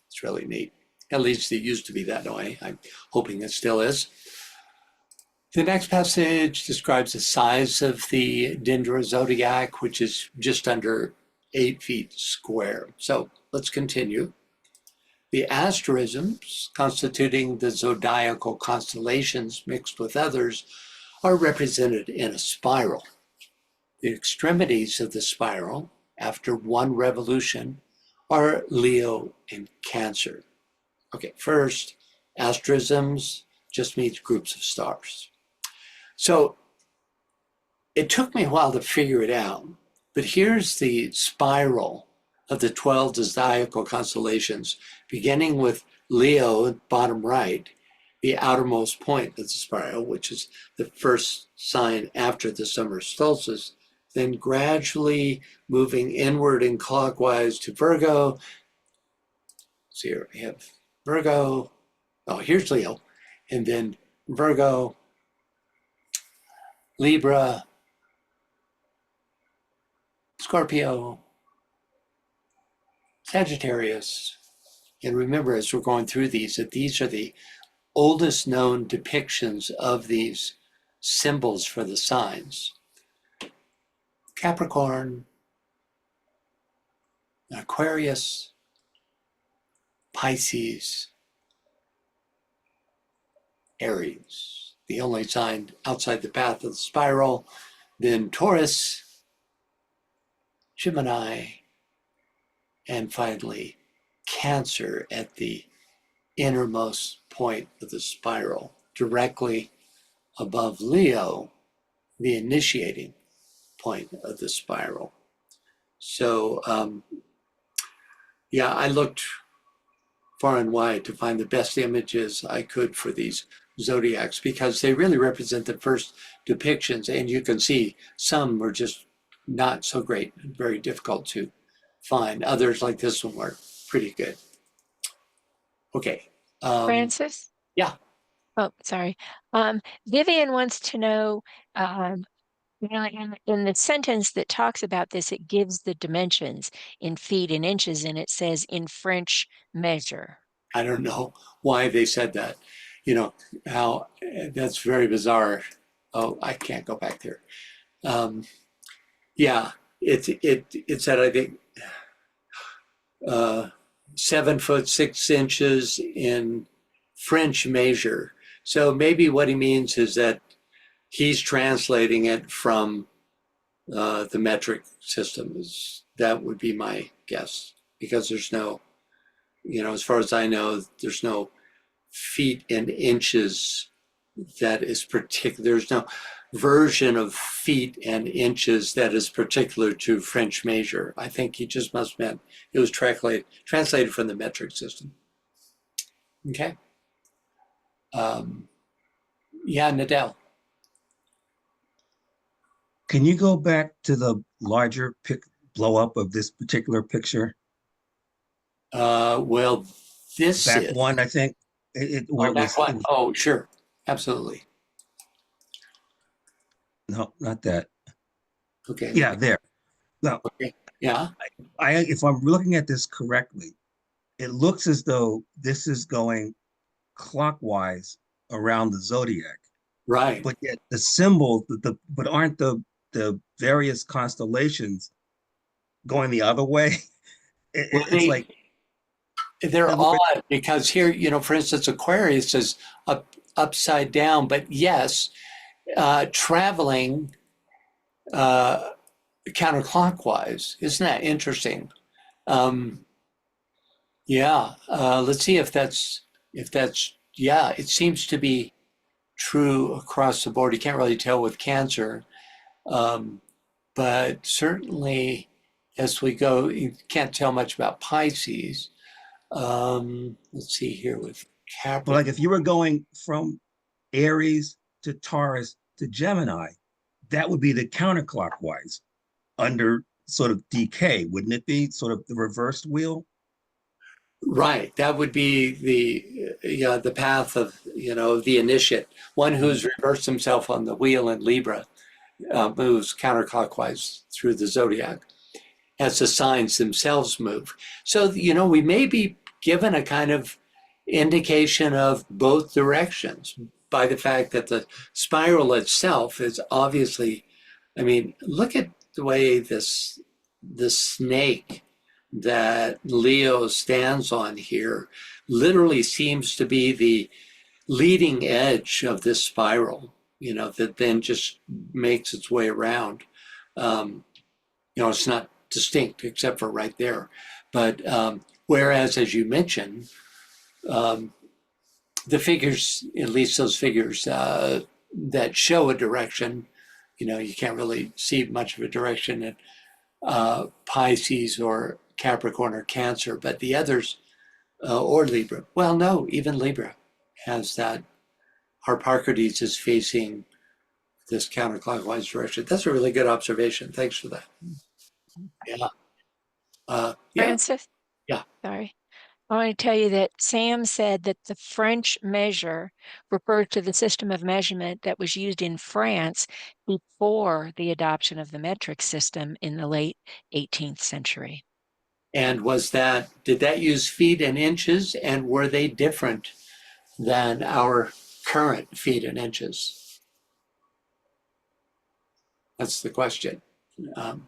It's really neat. At least it used to be that way. I'm hoping it still is. The next passage describes the size of the Dendera zodiac, which is just under 8 feet square. So let's continue. The asterisms constituting the zodiacal constellations mixed with others are represented in a spiral. The extremities of the spiral, after one revolution, are Leo and Cancer. Okay, first, asterisms just means groups of stars. So it took me a while to figure it out, but here's the spiral of the 12 zodiacal constellations, beginning with Leo at bottom right, the outermost point of the spiral, which is the first sign after the summer solstice, then gradually moving inward and clockwise to Virgo. So here we have Virgo. Oh, here's Leo. And then Virgo, Libra, Scorpio, Sagittarius. And remember, as we're going through these, that these are the oldest known depictions of these symbols for the signs. Capricorn, Aquarius, Pisces, Aries, the only sign outside the path of the spiral, then Taurus, Gemini, and finally Cancer at the innermost point of the spiral, directly above Leo, the initiating point of the spiral. So yeah, I looked far and wide to find the best images I could for these zodiacs because they really represent the first depictions, and you can see some were just not so great, very difficult to find. Others like this one were pretty good. Okay. Francis? Yeah. Oh, sorry. Vivian wants to know, in the sentence that talks about this, it gives the dimensions in feet and inches, and it says in French measure. I don't know why they said that. You know, how that's very bizarre. Oh, I can't go back there. Yeah, it said, I think, 7 foot 6 inches in French measure. So maybe what he means is that he's translating it from the metric system. That would be my guess, because there's no, as far as I know, there's no feet and inches that is particular. There's no version of feet and inches that is particular to French measure. I think he just must meant it was translated from the metric system. Okay. Yeah, Nadell. Can you go back to the larger blow up of this particular picture? Well, this Back is one, I think. Where oh, it back was, one. Oh, sure, absolutely. no, not that. Okay. Yeah, there. Now, Okay. Yeah. if I'm looking at this correctly, it looks as though this is going clockwise around the zodiac, Right. but yet the symbol, but aren't the various constellations going the other way? Well, It's like they're it look odd because here, for instance, Aquarius is upside down, but yes, traveling counterclockwise. Isn't that interesting? Yeah. Let's see if that's yeah. It seems to be true across the board. You can't really tell with Cancer, but certainly as we go, you can't tell much about Pisces. Let's see here with but Capricorn. like if you were going from Aries to Taurus to Gemini, that would be the counterclockwise under sort of decay, wouldn't it be? Sort of the reversed wheel. Right, that would be the path of the initiate, one who's reversed himself on the wheel in Libra, moves counterclockwise through the zodiac as the signs themselves move. So we may be given a kind of indication of both directions by the fact that the spiral itself is obviously, I mean, look at the way the snake that Leo stands on here literally seems to be the leading edge of this spiral, that then just makes its way around. It's not distinct except for right there. But whereas, as you mentioned, the figures, at least those figures that show a direction, you can't really see much of a direction in Pisces or Capricorn or Cancer, but the others, or Libra. Well, no, even Libra has that. Harpocrates is facing this counterclockwise direction. That's a really good observation. Thanks for that. Yeah. Yeah. Francis? Yeah. Sorry. I want to tell you that Sam said that the French measure referred to the system of measurement that was used in France before the adoption of the metric system in the late 18th century. And did that use feet and inches, and were they different than our current feet and inches? That's the question. Oh,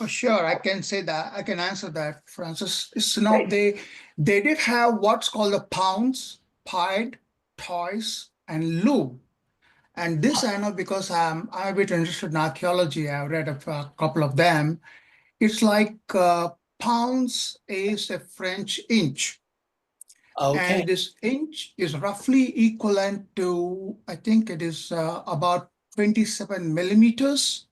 sure, I can say that. I can answer that, Francis. They did have what's called the pounds, pied, toys, and loo. And this I know because I'm a bit interested in archaeology. I've read a couple of them. It's like pounds is a French inch. Okay. And this inch is roughly equivalent to, I think it is about 27 millimeters.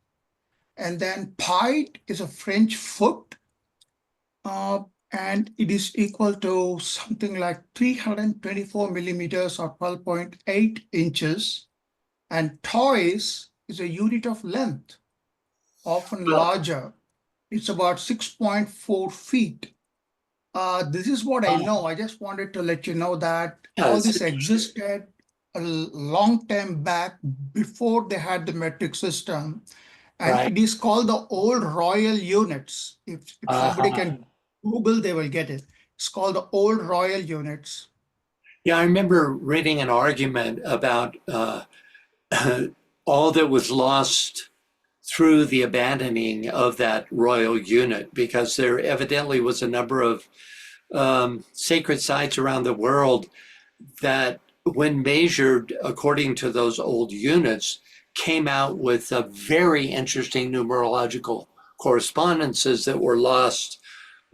And then pied is a French foot, and it is equal to something like 324 millimeters or 12.8 inches. And tois is a unit of length, often larger. It's about 6.4 feet. This is what I know. I just wanted to let you know that all this existed a long time back before they had the metric system. And it is called the old royal units. If somebody can Google, they will get it. It's called the old royal units. Yeah, I remember reading an argument about all that was lost through the abandoning of that royal unit, because there evidently was a number of sacred sites around the world that, when measured according to those old units, came out with a very interesting numerological correspondences that were lost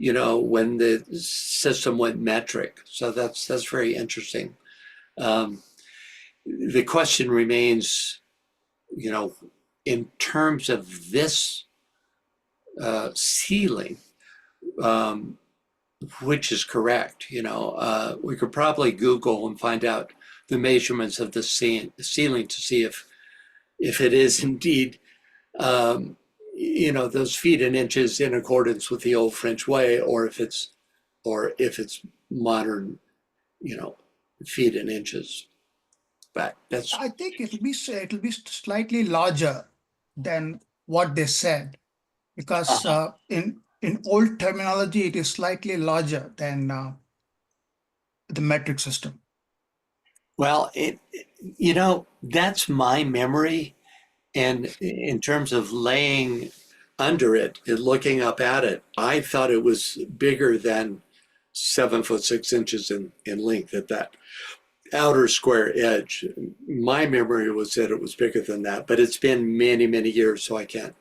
when the system went metric. So that's very interesting. The question remains, in terms of this ceiling, which is correct? We could probably Google and find out the measurements of the ceiling to see if it is indeed, those feet and inches in accordance with the old French way, or if it's modern, feet and inches. But that's, I think it'll be slightly larger than what they said, because in old terminology it is slightly larger than the metric system. well, that's my memory. And in terms of laying under it and looking up at it, I thought it was bigger than 7'6" in length at that outer square edge. My memory was that it was bigger than that, but it's been many, many years, so I can't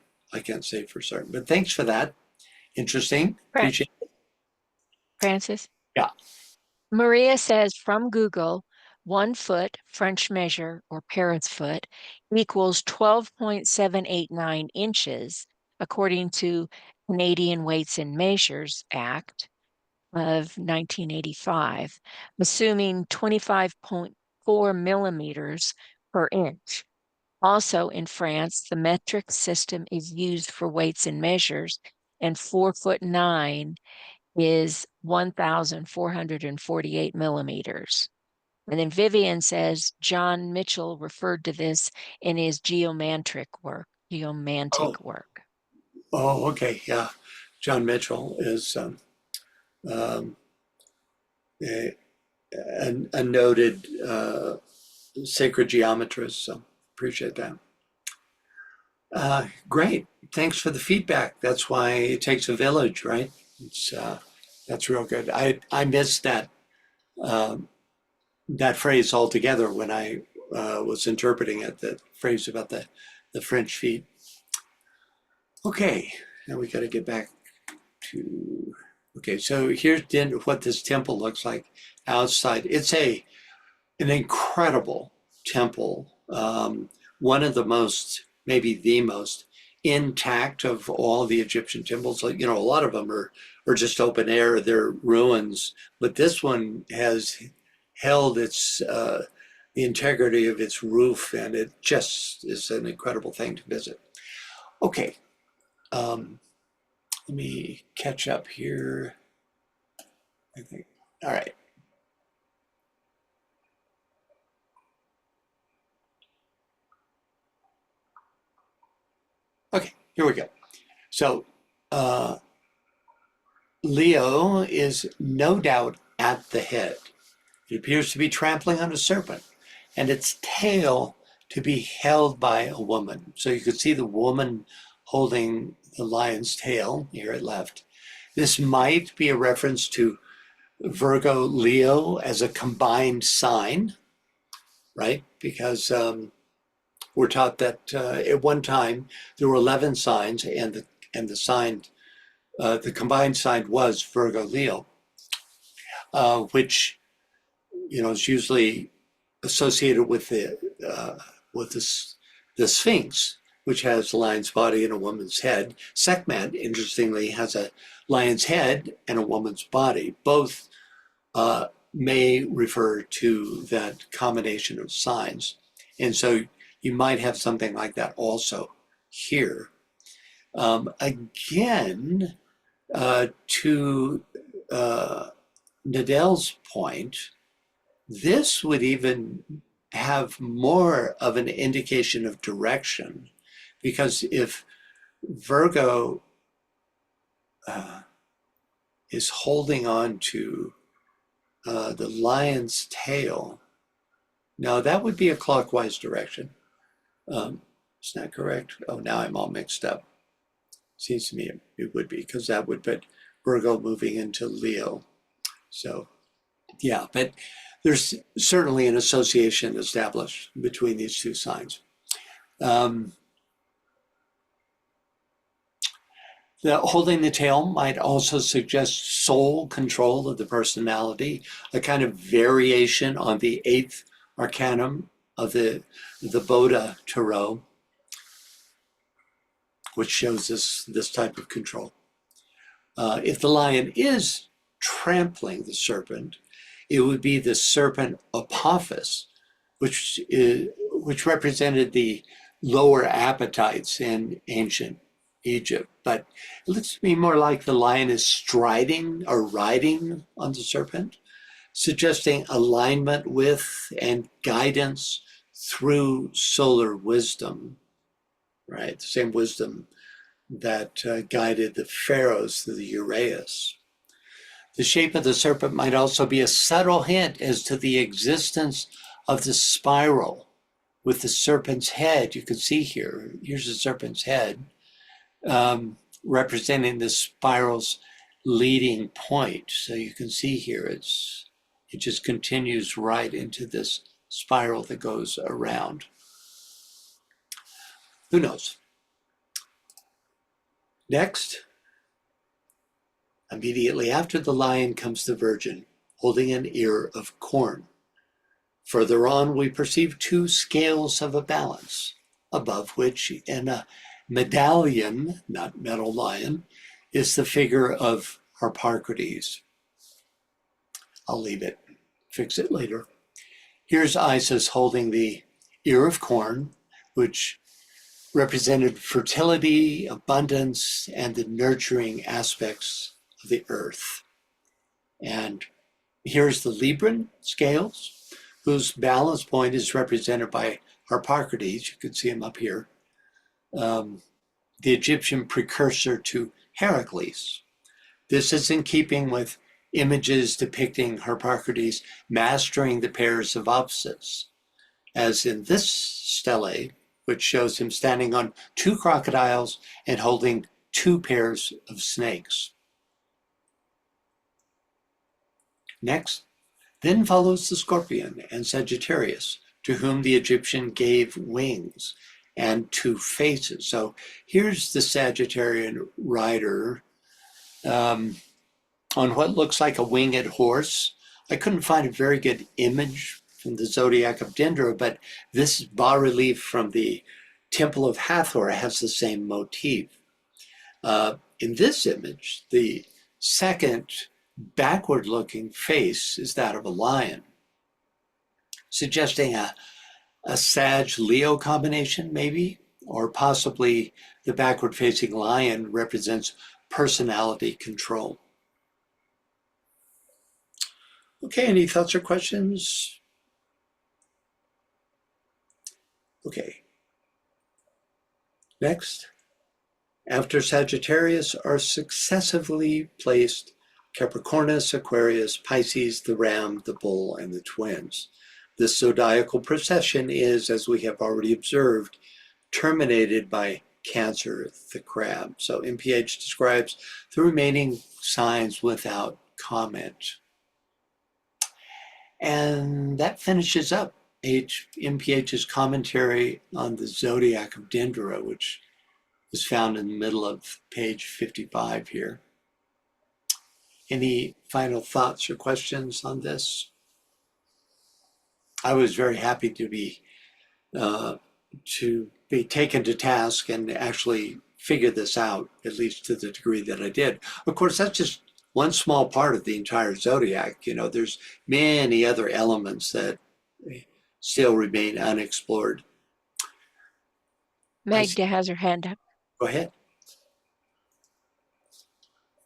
say for certain. But thanks for that. Interesting. Appreciate it. Francis? Yeah. Maria says from Google, 1 foot French measure or parent's foot equals 12.789 inches, according to Canadian Weights and Measures Act of 1985, assuming 25.4 millimeters per inch. Also in France, the metric system is used for weights and measures, and 4'9" is 1,448 millimeters. And then Vivian says John Mitchell referred to this in his geomantic work. Oh, okay. Yeah. John Mitchell is a noted sacred geometrist, so appreciate that. Great. Thanks for the feedback. That's why it takes a village, right? That's real good. I missed that phrase altogether when I was interpreting it, the phrase about the French feet. Okay, now we got to get back to, okay, so here's what this temple looks like outside. It's an incredible temple. One of the most, maybe the most intact of all the Egyptian temples. Like, a lot of them are just open air, they're ruins, but this one has held its the integrity of its roof, and it just is an incredible thing to visit. Okay, let me catch up here. I think, all right. Okay, here we go. So Leo is no doubt at the head. It appears to be trampling on a serpent, and its tail to be held by a woman. So you could see the woman holding the lion's tail here at left. This might be a reference to Virgo Leo as a combined sign, right? Because we're taught that at one time there were 11 signs, and the sign, the combined sign was Virgo Leo, which is usually associated with the Sphinx, which has a lion's body and a woman's head. Sekhmet, interestingly, has a lion's head and a woman's body. Both may refer to that combination of signs. And so you might have something like that also here. Again, to Nadel's point, this would even have more of an indication of direction, because if Virgo is holding on to the lion's tail, now that would be a clockwise direction. It's not correct. Oh, now I'm all mixed up. Seems to me it would be, because that would put Virgo moving into Leo. So yeah, but there's certainly an association established between these two signs. The holding the tail might also suggest sole control of the personality, a kind of variation on the 8th arcanum of the Bodha Tarot, which shows us this type of control. If the lion is trampling the serpent, it would be the serpent Apophis, which represented the lower appetites in ancient Egypt. But it looks to me more like the lion is striding or riding on the serpent, suggesting alignment with and guidance through solar wisdom, right? The same wisdom that guided the pharaohs through the Uraeus. The shape of the serpent might also be a subtle hint as to the existence of the spiral with the serpent's head. You can see here's the serpent's head, representing the spiral's leading point. So you can see here, it just continues right into this spiral that goes around. Who knows? Next, immediately after the lion comes the virgin, holding an ear of corn. Further on, we perceive two scales of a balance, above which, in a medallion, not metal lion, is the figure of Harpocrates. I'll leave it, fix it later. Here's Isis holding the ear of corn, which represented fertility, abundance, and the nurturing aspects of the earth. And here's the Libran scales, whose balance point is represented by Harpocrates. You can see him up here, the Egyptian precursor to Heracles. This is in keeping with images depicting Harpocrates mastering the pairs of opposites, as in this stele, which shows him standing on two crocodiles and holding two pairs of snakes. Next, then follows the Scorpion and Sagittarius, to whom the Egyptian gave wings and two faces. So here's the Sagittarian rider on what looks like a winged horse. I couldn't find a very good image from the zodiac of Dendera, but this bas-relief from the Temple of Hathor has the same motif. In this image, the second backward-looking face is that of a lion, suggesting a Sag-Leo combination, maybe, or possibly the backward-facing lion represents personality control. Okay, any thoughts or questions? Okay. Next, after Sagittarius are successively placed Capricornus, Aquarius, Pisces, the Ram, the Bull, and the Twins. This zodiacal procession is, as we have already observed, terminated by Cancer, the Crab. So MPH describes the remaining signs without comment. And that finishes up MPH's commentary on the zodiac of Dendera, which is found in the middle of page 55 here. Any final thoughts or questions on this? I was very happy to be taken to task and actually figure this out, at least to the degree that I did. Of course, that's just one small part of the entire zodiac. You know, there's many other elements that still remain unexplored. Magda has her hand up. Go ahead.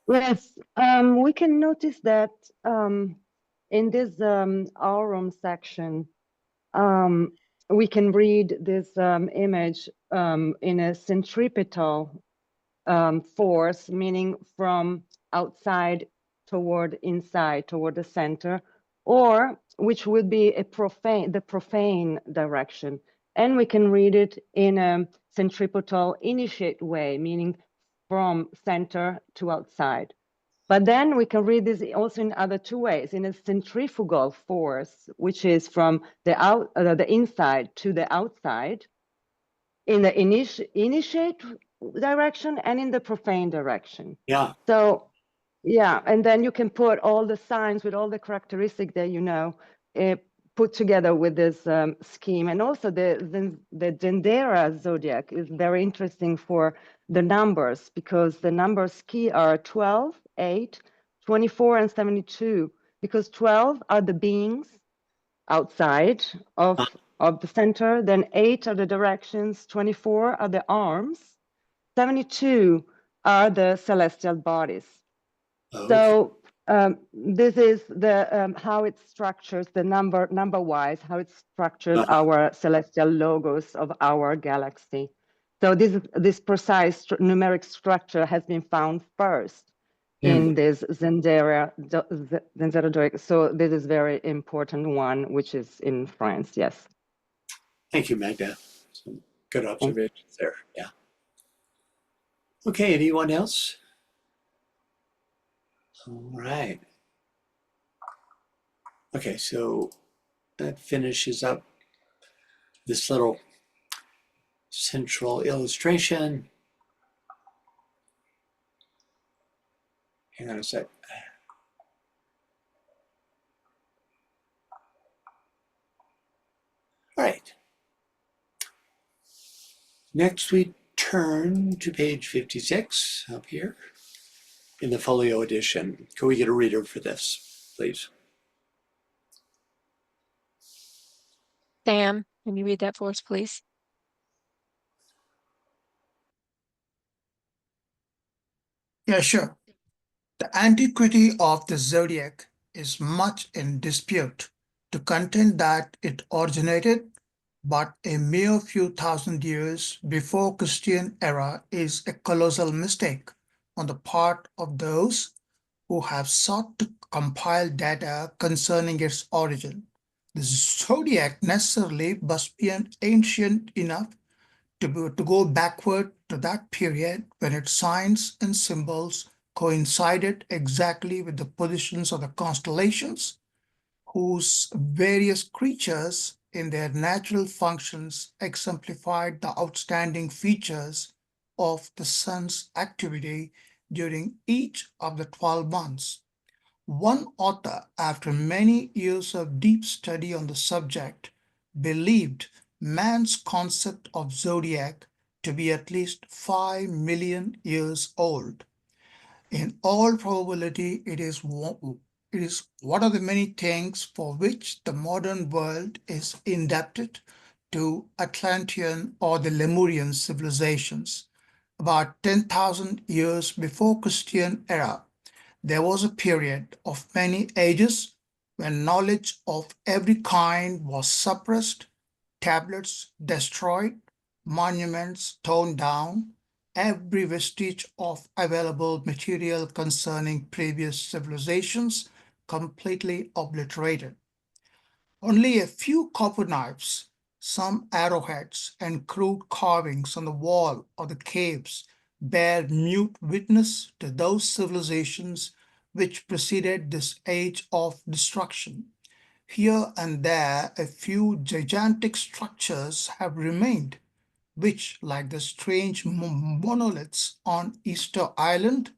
Yes, we can notice that in this aurum section, we can read this image in a centripetal force, meaning from outside toward inside, toward the center, or which would be the profane direction. And we can read it in a centripetal initiate way, meaning from center to outside. But then we can read this also in other two ways, in a centrifugal force, which is from the inside to the outside, in the initiate direction and in the profane direction. Yeah. So, yeah, and then you can put all the signs with all the characteristics that you know, put together with this scheme. And also the Gendera zodiac is very interesting for the numbers, because the numbers key are 12, 8, 24, and 72, because 12 are the beings outside of the center, then 8 are the directions, 24 are the arms, 72 are the celestial bodies. Okay. So this is the how it structures the number wise, how it structures our celestial logos of our galaxy. So this precise numeric structure has been found first in this Zendera. So this is very important one, which is in France. Yes. Thank you, Magda. Some good observations there. Yeah. Okay, anyone else? All right. Okay, so that finishes up this little central illustration. Hang on a sec. All right. Next, we turn to page 56 up here in the folio edition. Can we get a reader for this, please? Sam, can you read that for us, please? Yeah, sure. The antiquity of the zodiac is much in dispute. To contend that it originated but a mere few thousand years before Christian era is a colossal mistake on the part of those who have sought to compile data concerning its origin. The zodiac necessarily must be ancient enough to go backward to that period when its signs and symbols coincided exactly with the positions of the constellations, whose various creatures in their natural functions exemplified the outstanding features of the sun's activity during each of the 12 months. One author, after many years of deep study on the subject, believed man's concept of zodiac to be at least 5 million years old. In all probability, it is one of the many things for which the modern world is indebted to Atlantean or the Lemurian civilizations. About 10,000 years before Christian era, there was a period of many ages when knowledge of every kind was suppressed, tablets destroyed, monuments torn down, every vestige of available material concerning previous civilizations completely obliterated. Only a few copper knives, some arrowheads, and crude carvings on the wall of the caves bear mute witness to those civilizations which preceded this age of destruction. Here and there, a few gigantic structures have remained, which, like the strange monoliths on Easter Island,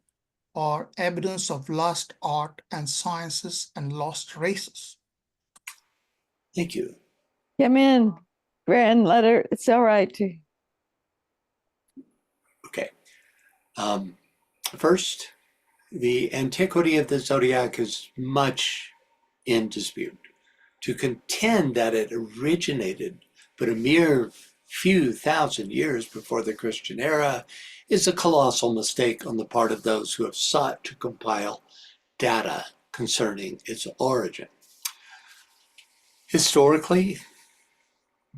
are evidence of lost art and sciences and lost races. Thank you. Come in, grand letter. It's all right. Okay. First, the antiquity of the zodiac is much in dispute. To contend that it originated but a mere few thousand years before the Christian era is a colossal mistake on the part of those who have sought to compile data concerning its origin. Historically,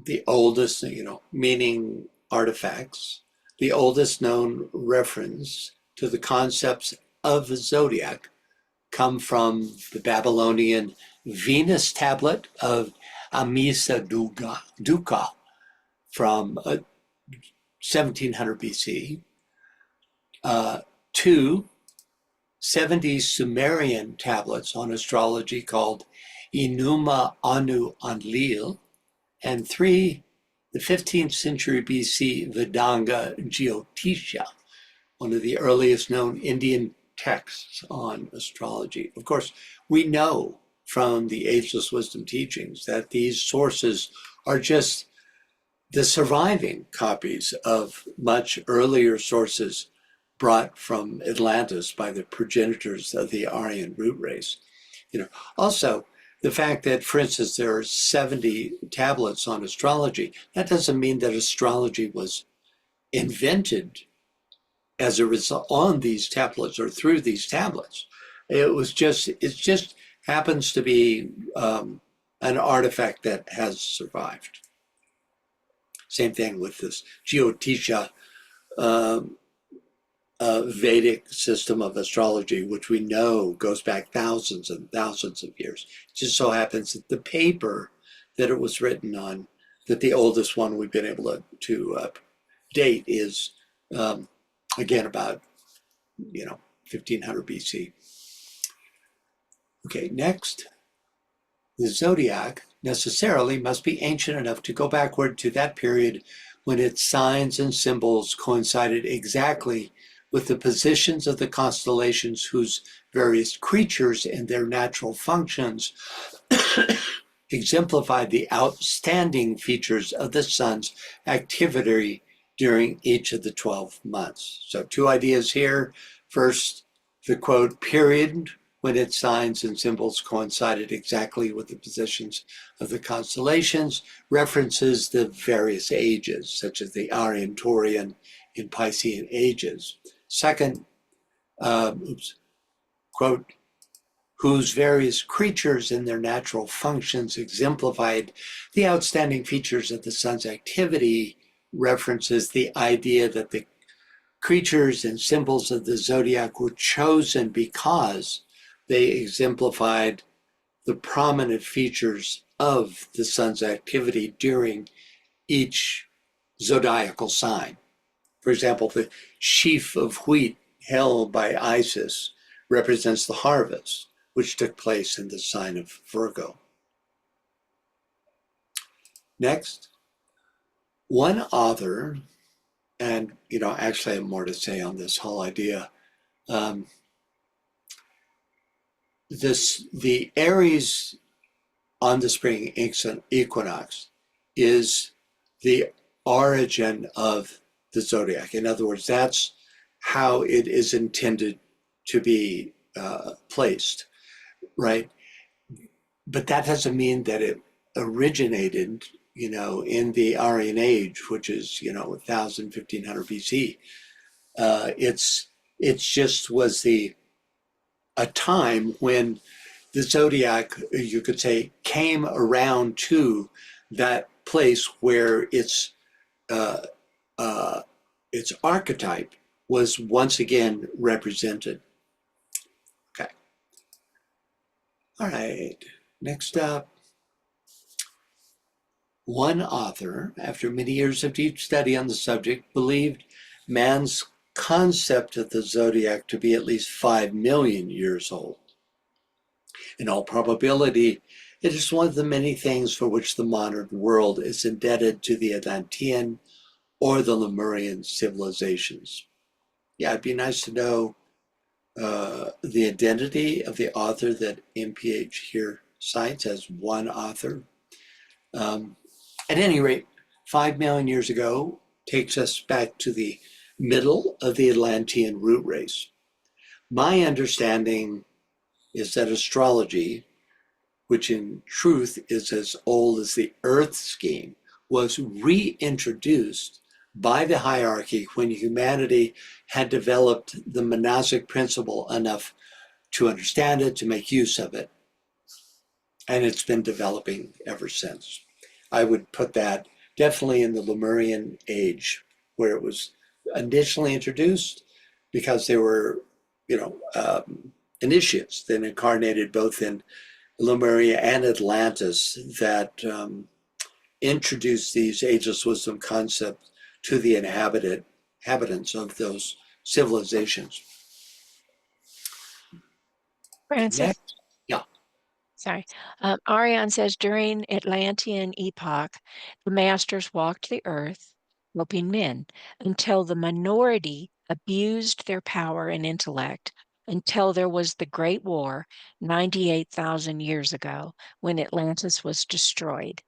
the oldest, meaning artifacts, the oldest known reference to the concepts of the zodiac come from the Babylonian Venus tablet of Amisa Duca from 1700 BC, two 70 Sumerian tablets on astrology called Enuma Anu Enlil, and three the 15th century BC Vedanga Jyotisha, one of the earliest known Indian texts on astrology. Of course, we know from the Ageless Wisdom teachings that these sources are just the surviving copies of much earlier sources brought from Atlantis by the progenitors of the Aryan root race. Also, the fact that, for instance, there are 70 tablets on astrology, that doesn't mean that astrology was invented as a result on these tablets or through these tablets. It just happens to be an artifact that has survived. Same thing with this Jyotisha Vedic system of astrology, which we know goes back thousands and thousands of years. It just so happens that the paper that it was written on, that the oldest one we've been able to date is, again, about 1500 BC. Okay, next. The zodiac necessarily must be ancient enough to go backward to that period when its signs and symbols coincided exactly with the positions of the constellations whose various creatures and their natural functions exemplified the outstanding features of the sun's activity during each of the 12 months. So 2 ideas here. First, the quote, period when its signs and symbols coincided exactly with the positions of the constellations, references the various ages, such as the Aryan, Taurian, and Piscean ages. Second, quote, whose various creatures and their natural functions exemplified the outstanding features of the sun's activity, references the idea that the creatures and symbols of the zodiac were chosen because they exemplified the prominent features of the sun's activity during each zodiacal sign. For example, the sheaf of wheat held by Isis represents the harvest, which took place in the sign of Virgo. Next, one author, and actually I have more to say on this whole idea. The Aries on the spring equinox is the origin of the zodiac. In other words, that's how it is intended to be placed, right? But that doesn't mean that it originated, in the Aryan age, which is, 1000, 1500 BC. It's just was a time when the zodiac, you could say, came around to that place where its archetype was once again represented. Okay. All right. Next up, one author, after many years of deep study on the subject, believed man's concept of the zodiac to be at least 5 million years old. In all probability, it is one of the many things for which the modern world is indebted to the Atlantean or the Lemurian civilizations. Yeah, it'd be nice to know the identity of the author that MPH here cites as one author. At any rate, 5 million years ago takes us back to the middle of the Atlantean root race. My understanding is that astrology, which in truth is as old as the Earth scheme, was reintroduced by the hierarchy when humanity had developed the monastic principle enough to understand it, to make use of it. And it's been developing ever since. I would put that definitely in the Lemurian age, where it was initially introduced, because they were, initiates that incarnated both in Lemuria and Atlantis that introduced these ageless wisdom concepts to the inhabitants of those civilizations. Francis, Next, yeah. Sorry. Ariane says, during Atlantean epoch, the masters walked the earth, helping men, until the minority abused their power and intellect, until there was the Great War 98,000 years ago, when Atlantis was destroyed.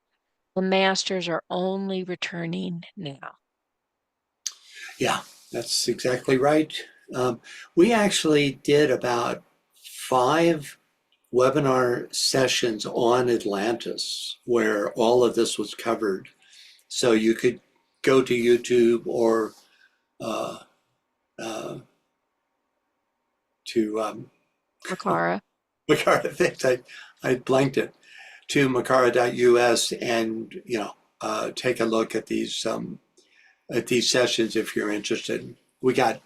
The masters are only returning now. Yeah, that's exactly right. We actually did about 5 webinar sessions on Atlantis where all of this was covered. So you could go to YouTube or to Makara. Makara, thanks, I blanked it, to makara.us and, take a look at these sessions if you're interested. We got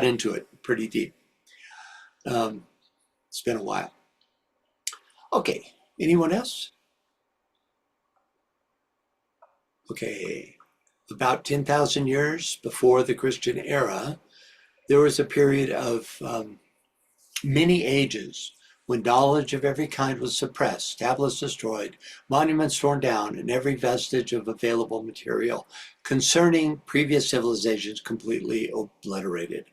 into it pretty deep. It's been a while. Okay, anyone else? Okay, about 10,000 years before the Christian era, there was a period of many ages when knowledge of every kind was suppressed, tablets destroyed, monuments torn down, and every vestige of available material concerning previous civilizations completely obliterated.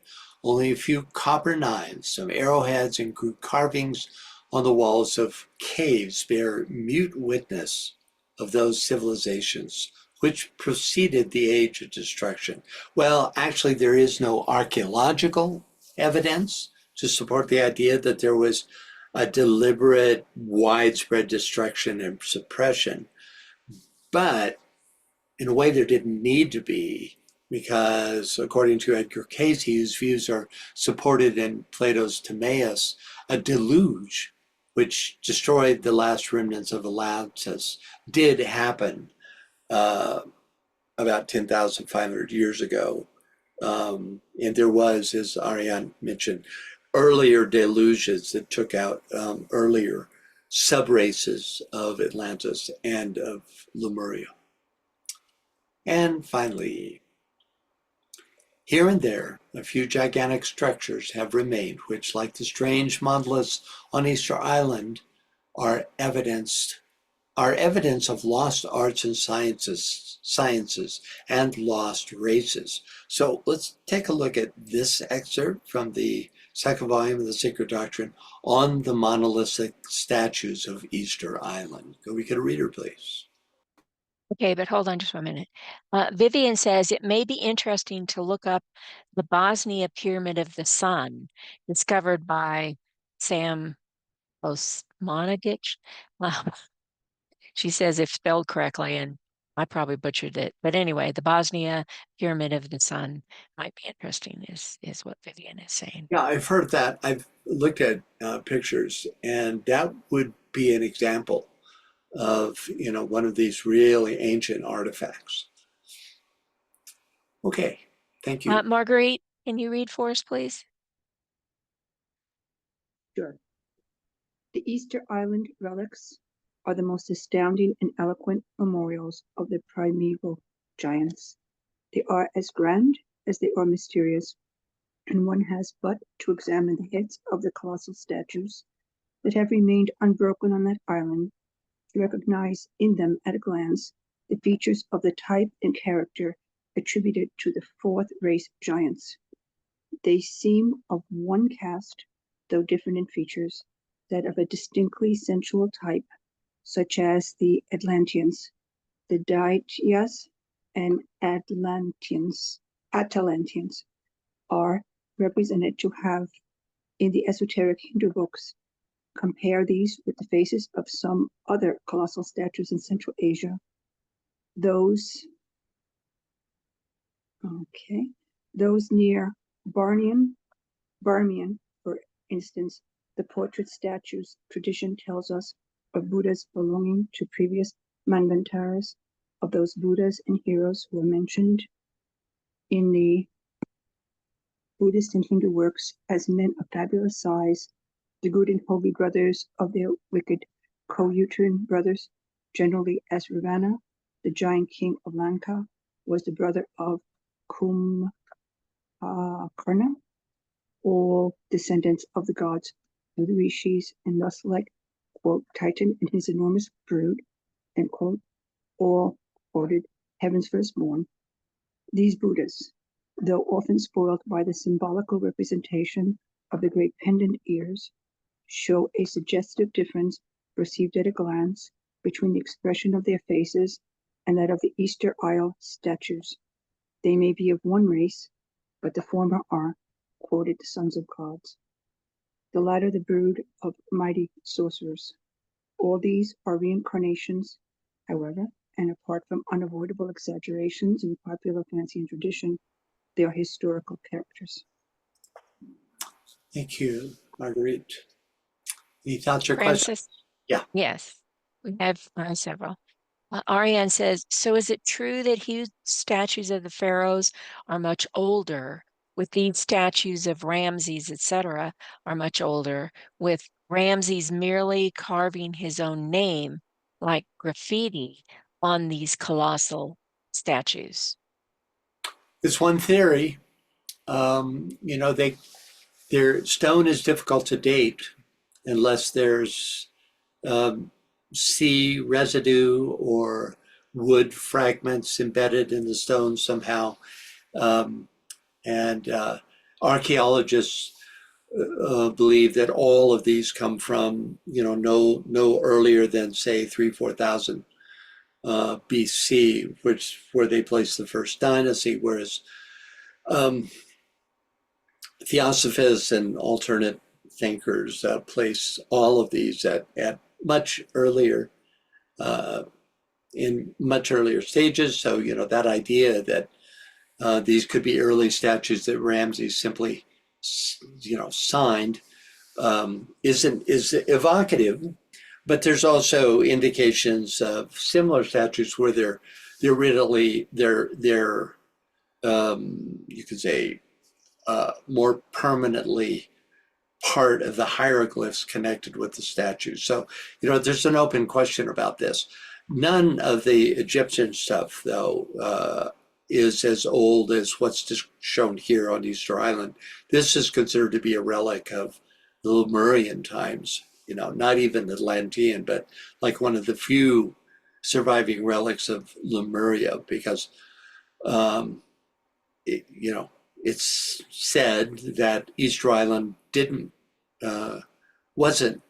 Only a few copper knives, some arrowheads, and crude carvings on the walls of caves bear mute witness of those civilizations which preceded the age of destruction. Well, actually, there is no archaeological evidence to support the idea that there was a deliberate, widespread destruction and suppression. But in a way, there didn't need to be, because according to Edgar Cayce, whose views are supported in Plato's Timaeus, a deluge, which destroyed the last remnants of Atlantis, did happen about 10,500 years ago. And there was, as Ariane mentioned, earlier deluges that took out earlier subraces of Atlantis and of Lemuria. And finally, here and there, a few gigantic structures have remained, which, like the strange monoliths on Easter Island, are evidence of lost arts and sciences and lost races. So let's take a look at this excerpt from the second volume of the Secret Doctrine on the monolithic statues of Easter Island. Can we get a reader, please? Okay, but hold on just 1 minute. Vivian says, it may be interesting to look up the Bosnia Pyramid of the Sun, discovered by Sam Osmanagic. She says, if spelled correctly, and I probably butchered it. But anyway, the Bosnia Pyramid of the Sun might be interesting, is what Vivian is saying. Yeah, I've heard that. I've looked at pictures, and that would be an example of, one of these really ancient artifacts. Okay, thank you. Marguerite, can you read for us, please? Sure. The Easter Island relics are the most astounding and eloquent memorials of the primeval giants. They are as grand as they are mysterious, and one has but to examine the heads of the colossal statues that have remained unbroken on that island to recognize in them at a glance the features of the type and character attributed to the fourth race giants. They seem of one caste, though different in features, that of a distinctly sensual type, such as the Atlanteans, the Daityas, and Atalanteans are represented to have in the esoteric Hindu books. Compare these with the faces of some other colossal statues in Central Asia. Those near Barmian, for instance, the portrait statues tradition tells us of Buddhas belonging to previous manvantaras, of those Buddhas and heroes who are mentioned in the Buddhist and Hindu works as men of fabulous size, the good and holy brothers of their wicked co-uterine brothers, generally as Ravana, the giant king of Lanka, was the brother of Kumbhakarna, all descendants of the gods and the rishis, and thus like quote, Titan and his enormous brood, end quote, all quoted heaven's firstborn. These Buddhas, though often spoiled by the symbolical representation of the great pendant ears, show a suggestive difference perceived at a glance between the expression of their faces and that of the Easter Isle statues. They may be of one race, but the former are, quoted, the sons of gods. The latter the brood of mighty sorcerers. All these are reincarnations, however, and apart from unavoidable exaggerations in popular fancy and tradition, they are historical characters. Thank you, Marguerite. Any thoughts or questions? Francis? Yeah. Yes, we have several. Ariane says, so is it true that huge statues of the pharaohs are much older, with these statues of Ramses, etc., are much older, with Ramses merely carving his own name, like graffiti, on these colossal statues? It's one theory. You know, their stone is difficult to date unless there's sea residue or wood fragments embedded in the stone somehow. And archaeologists believe that all of these come from, you know, no earlier than, say, 3,000-4,000 BC, where they placed the first dynasty, whereas Theosophists and alternate thinkers place all of these at much earlier, in much earlier stages. So, you know, that idea that these could be early statues that Ramses simply, you know, signed is evocative. But there's also indications of similar statues where they're really you could say more permanently part of the hieroglyphs connected with the statues. So, you know, there's an open question about this. None of the Egyptian stuff, though, is as old as what's just shown here on Easter Island. This is considered to be a relic of the Lemurian times, you know, not even the Atlantean, but like one of the few surviving relics of Lemuria, because, you know, it's said that Easter Island wasn't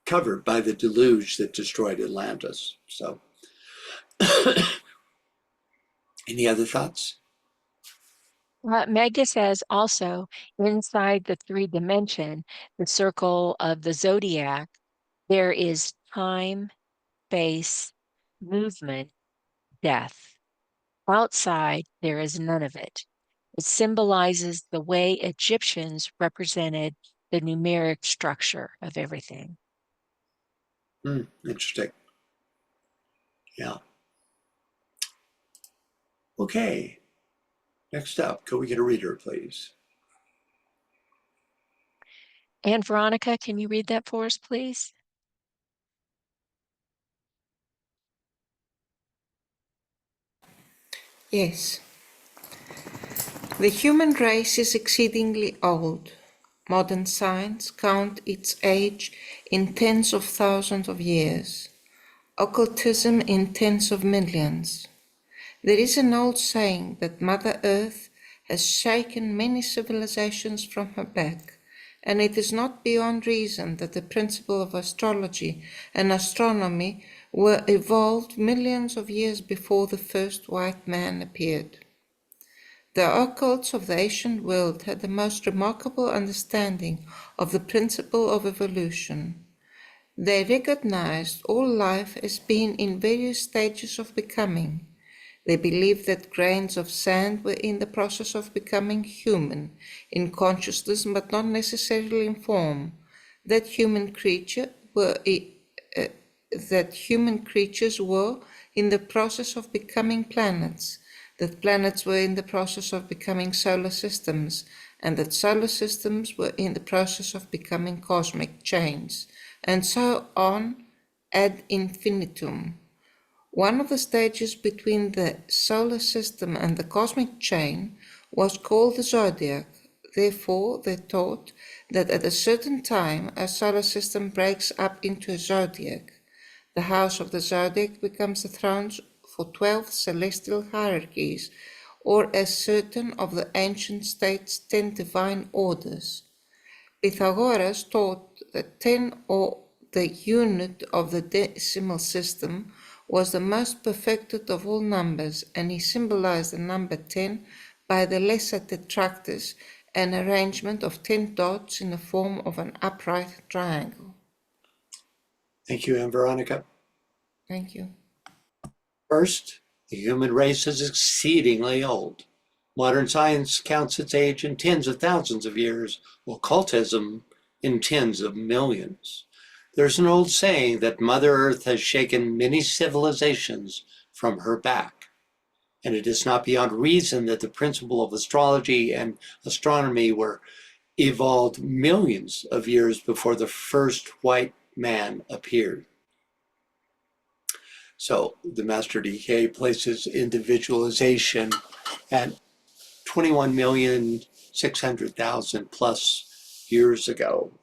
covered by the deluge that destroyed Atlantis. So, any other thoughts? Magda says also, inside the 3-dimension, the circle of the zodiac, there is time, space, movement, death. Outside, there is none of it. It symbolizes the way Egyptians represented the numeric structure of everything. Interesting. Yeah. Okay. Next up, could we get a reader, please? And Veronica, can you read that for us, please? Yes. The human race is exceedingly old. Modern science counts its age in tens of thousands of years, occultism in tens of millions. There is an old saying that Mother Earth has shaken many civilizations from her back, and it is not beyond reason that the principle of astrology and astronomy were evolved millions of years before the first white man appeared. The occults of the ancient world had the most remarkable understanding of the principle of evolution. They recognized all life as being in various stages of becoming. They believed that grains of sand were in the process of becoming human, in consciousness but not necessarily in form, that human creatures were in the process of becoming planets, that planets were in the process of becoming solar systems, and that solar systems were in the process of becoming cosmic chains, and so on ad infinitum. One of the stages between the solar system and the cosmic chain was called the zodiac. Therefore, they taught that at a certain time, a solar system breaks up into a zodiac. The house of the zodiac becomes the thrones for 12 celestial hierarchies, or as certain of the ancient states' 10 divine orders. Pythagoras taught that 10, or the unit of the decimal system, was the most perfected of all numbers, and he symbolized the number 10 by the lesser tetractys, an arrangement of 10 dots in the form of an upright triangle. Thank you, Anne Veronica. Thank you. First, the human race is exceedingly old. Modern science counts its age in tens of thousands of years, occultism in tens of millions. There's an old saying that Mother Earth has shaken many civilizations from her back. And it is not beyond reason that the principle of astrology and astronomy were evolved millions of years before the first white man appeared. So the Master DK places individualization at 21,600,000 plus years ago,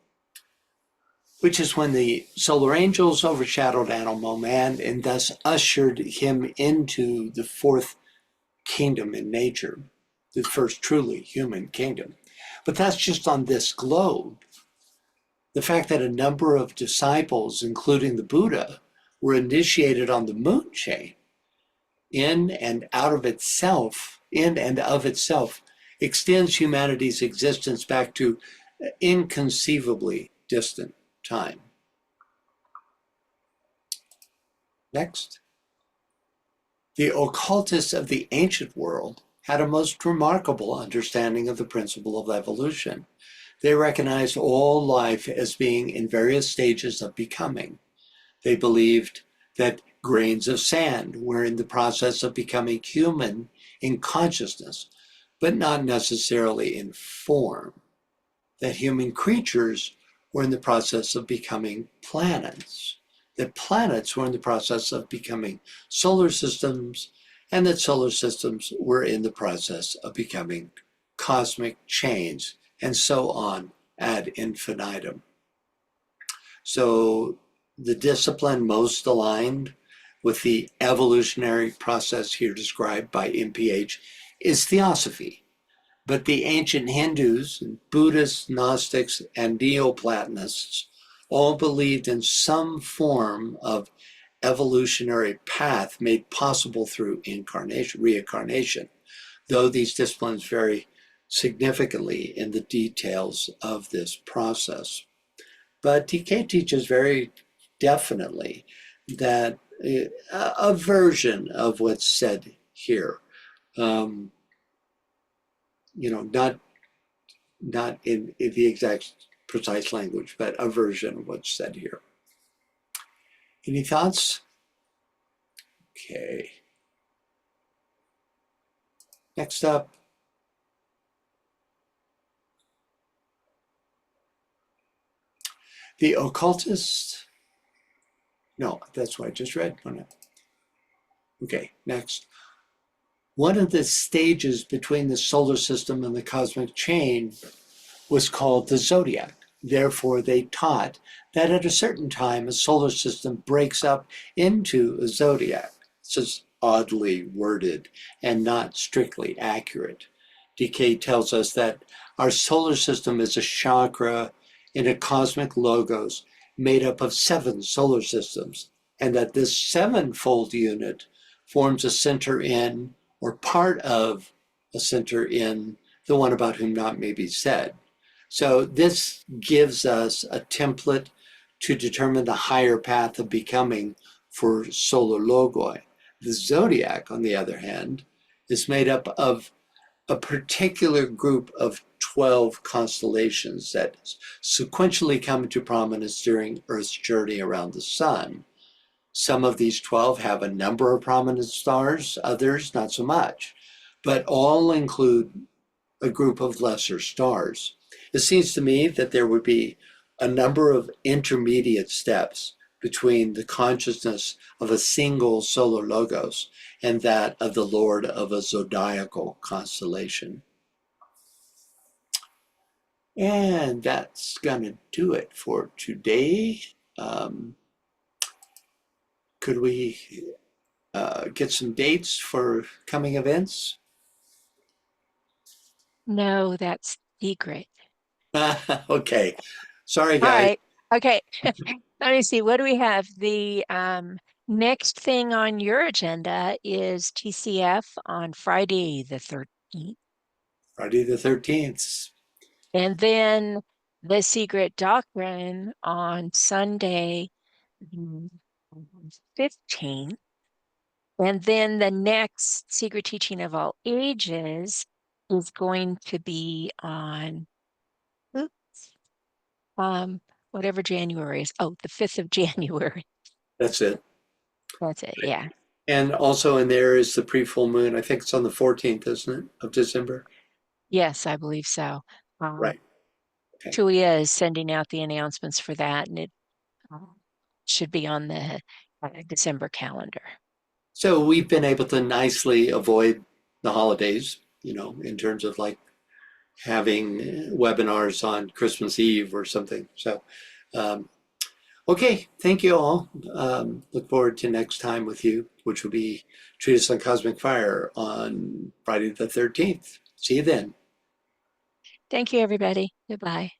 which is when the solar angels overshadowed Animal Man and thus ushered him into the fourth kingdom in nature, the first truly human kingdom. But that's just on this globe. The fact that a number of disciples, including the Buddha, were initiated on the moon chain in and of itself, extends humanity's existence back to inconceivably distant time. Next. The occultists of the ancient world had a most remarkable understanding of the principle of evolution. They recognized all life as being in various stages of becoming. They believed that grains of sand were in the process of becoming human in consciousness, but not necessarily in form. That human creatures were in the process of becoming planets. That planets were in the process of becoming solar systems, and that solar systems were in the process of becoming cosmic chains, and so on ad infinitum. So the discipline most aligned with the evolutionary process here described by MPH is Theosophy. But the ancient Hindus, Buddhists, Gnostics, and Neoplatonists all believed in some form of evolutionary path made possible through reincarnation, though these disciplines vary significantly in the details of this process. But DK teaches very definitely that a version of what's said here, not in the exact precise language, but a version of what's said here. Any thoughts? Okay. Next up. The occultist. No, that's what I just read. Okay, next. One of the stages between the solar system and the cosmic chain was called the zodiac. Therefore, they taught that at a certain time, a solar system breaks up into a zodiac. This is oddly worded and not strictly accurate. DK tells us that our solar system is a chakra in a cosmic logos made up of 7 solar systems, and that this 7-fold unit forms a center in, or part of a center in, the one about whom not may be said. So this gives us a template to determine the higher path of becoming for solar logoi. The zodiac, on the other hand, is made up of a particular group of 12 constellations that sequentially come into prominence during Earth's journey around the sun. Some of these 12 have a number of prominent stars, others not so much, but all include a group of lesser stars. It seems to me that there would be a number of intermediate steps between the consciousness of a single solar logos and that of the lord of a zodiacal constellation. And that's gonna do it for today. Could we get some dates for coming events? No, that's secret. Okay, sorry All guys. right. Okay. Let me see. What do we have? The next thing on your agenda is TCF on Friday the 13th. Friday the 13th. And then the Secret Doctrine on Sunday the 15th. And then the next Secret Teaching of All Ages is going to be on, oops, whatever January is. Oh, the 5th of January. That's it. That's it. Yeah. And also in there is the pre-full moon. I think it's on the 14th, isn't it, of December? Yes, I believe so. Right. Okay. Tuia is sending out the announcements for that, and it should be on the December calendar. So we've been able to nicely avoid the holidays, you know, in terms of like having webinars on Christmas Eve or something. So, okay, thank you all. Look forward to next time with you, which will be Treatise on Cosmic Fire on Friday the 13th. See you then. Thank you, everybody. Goodbye.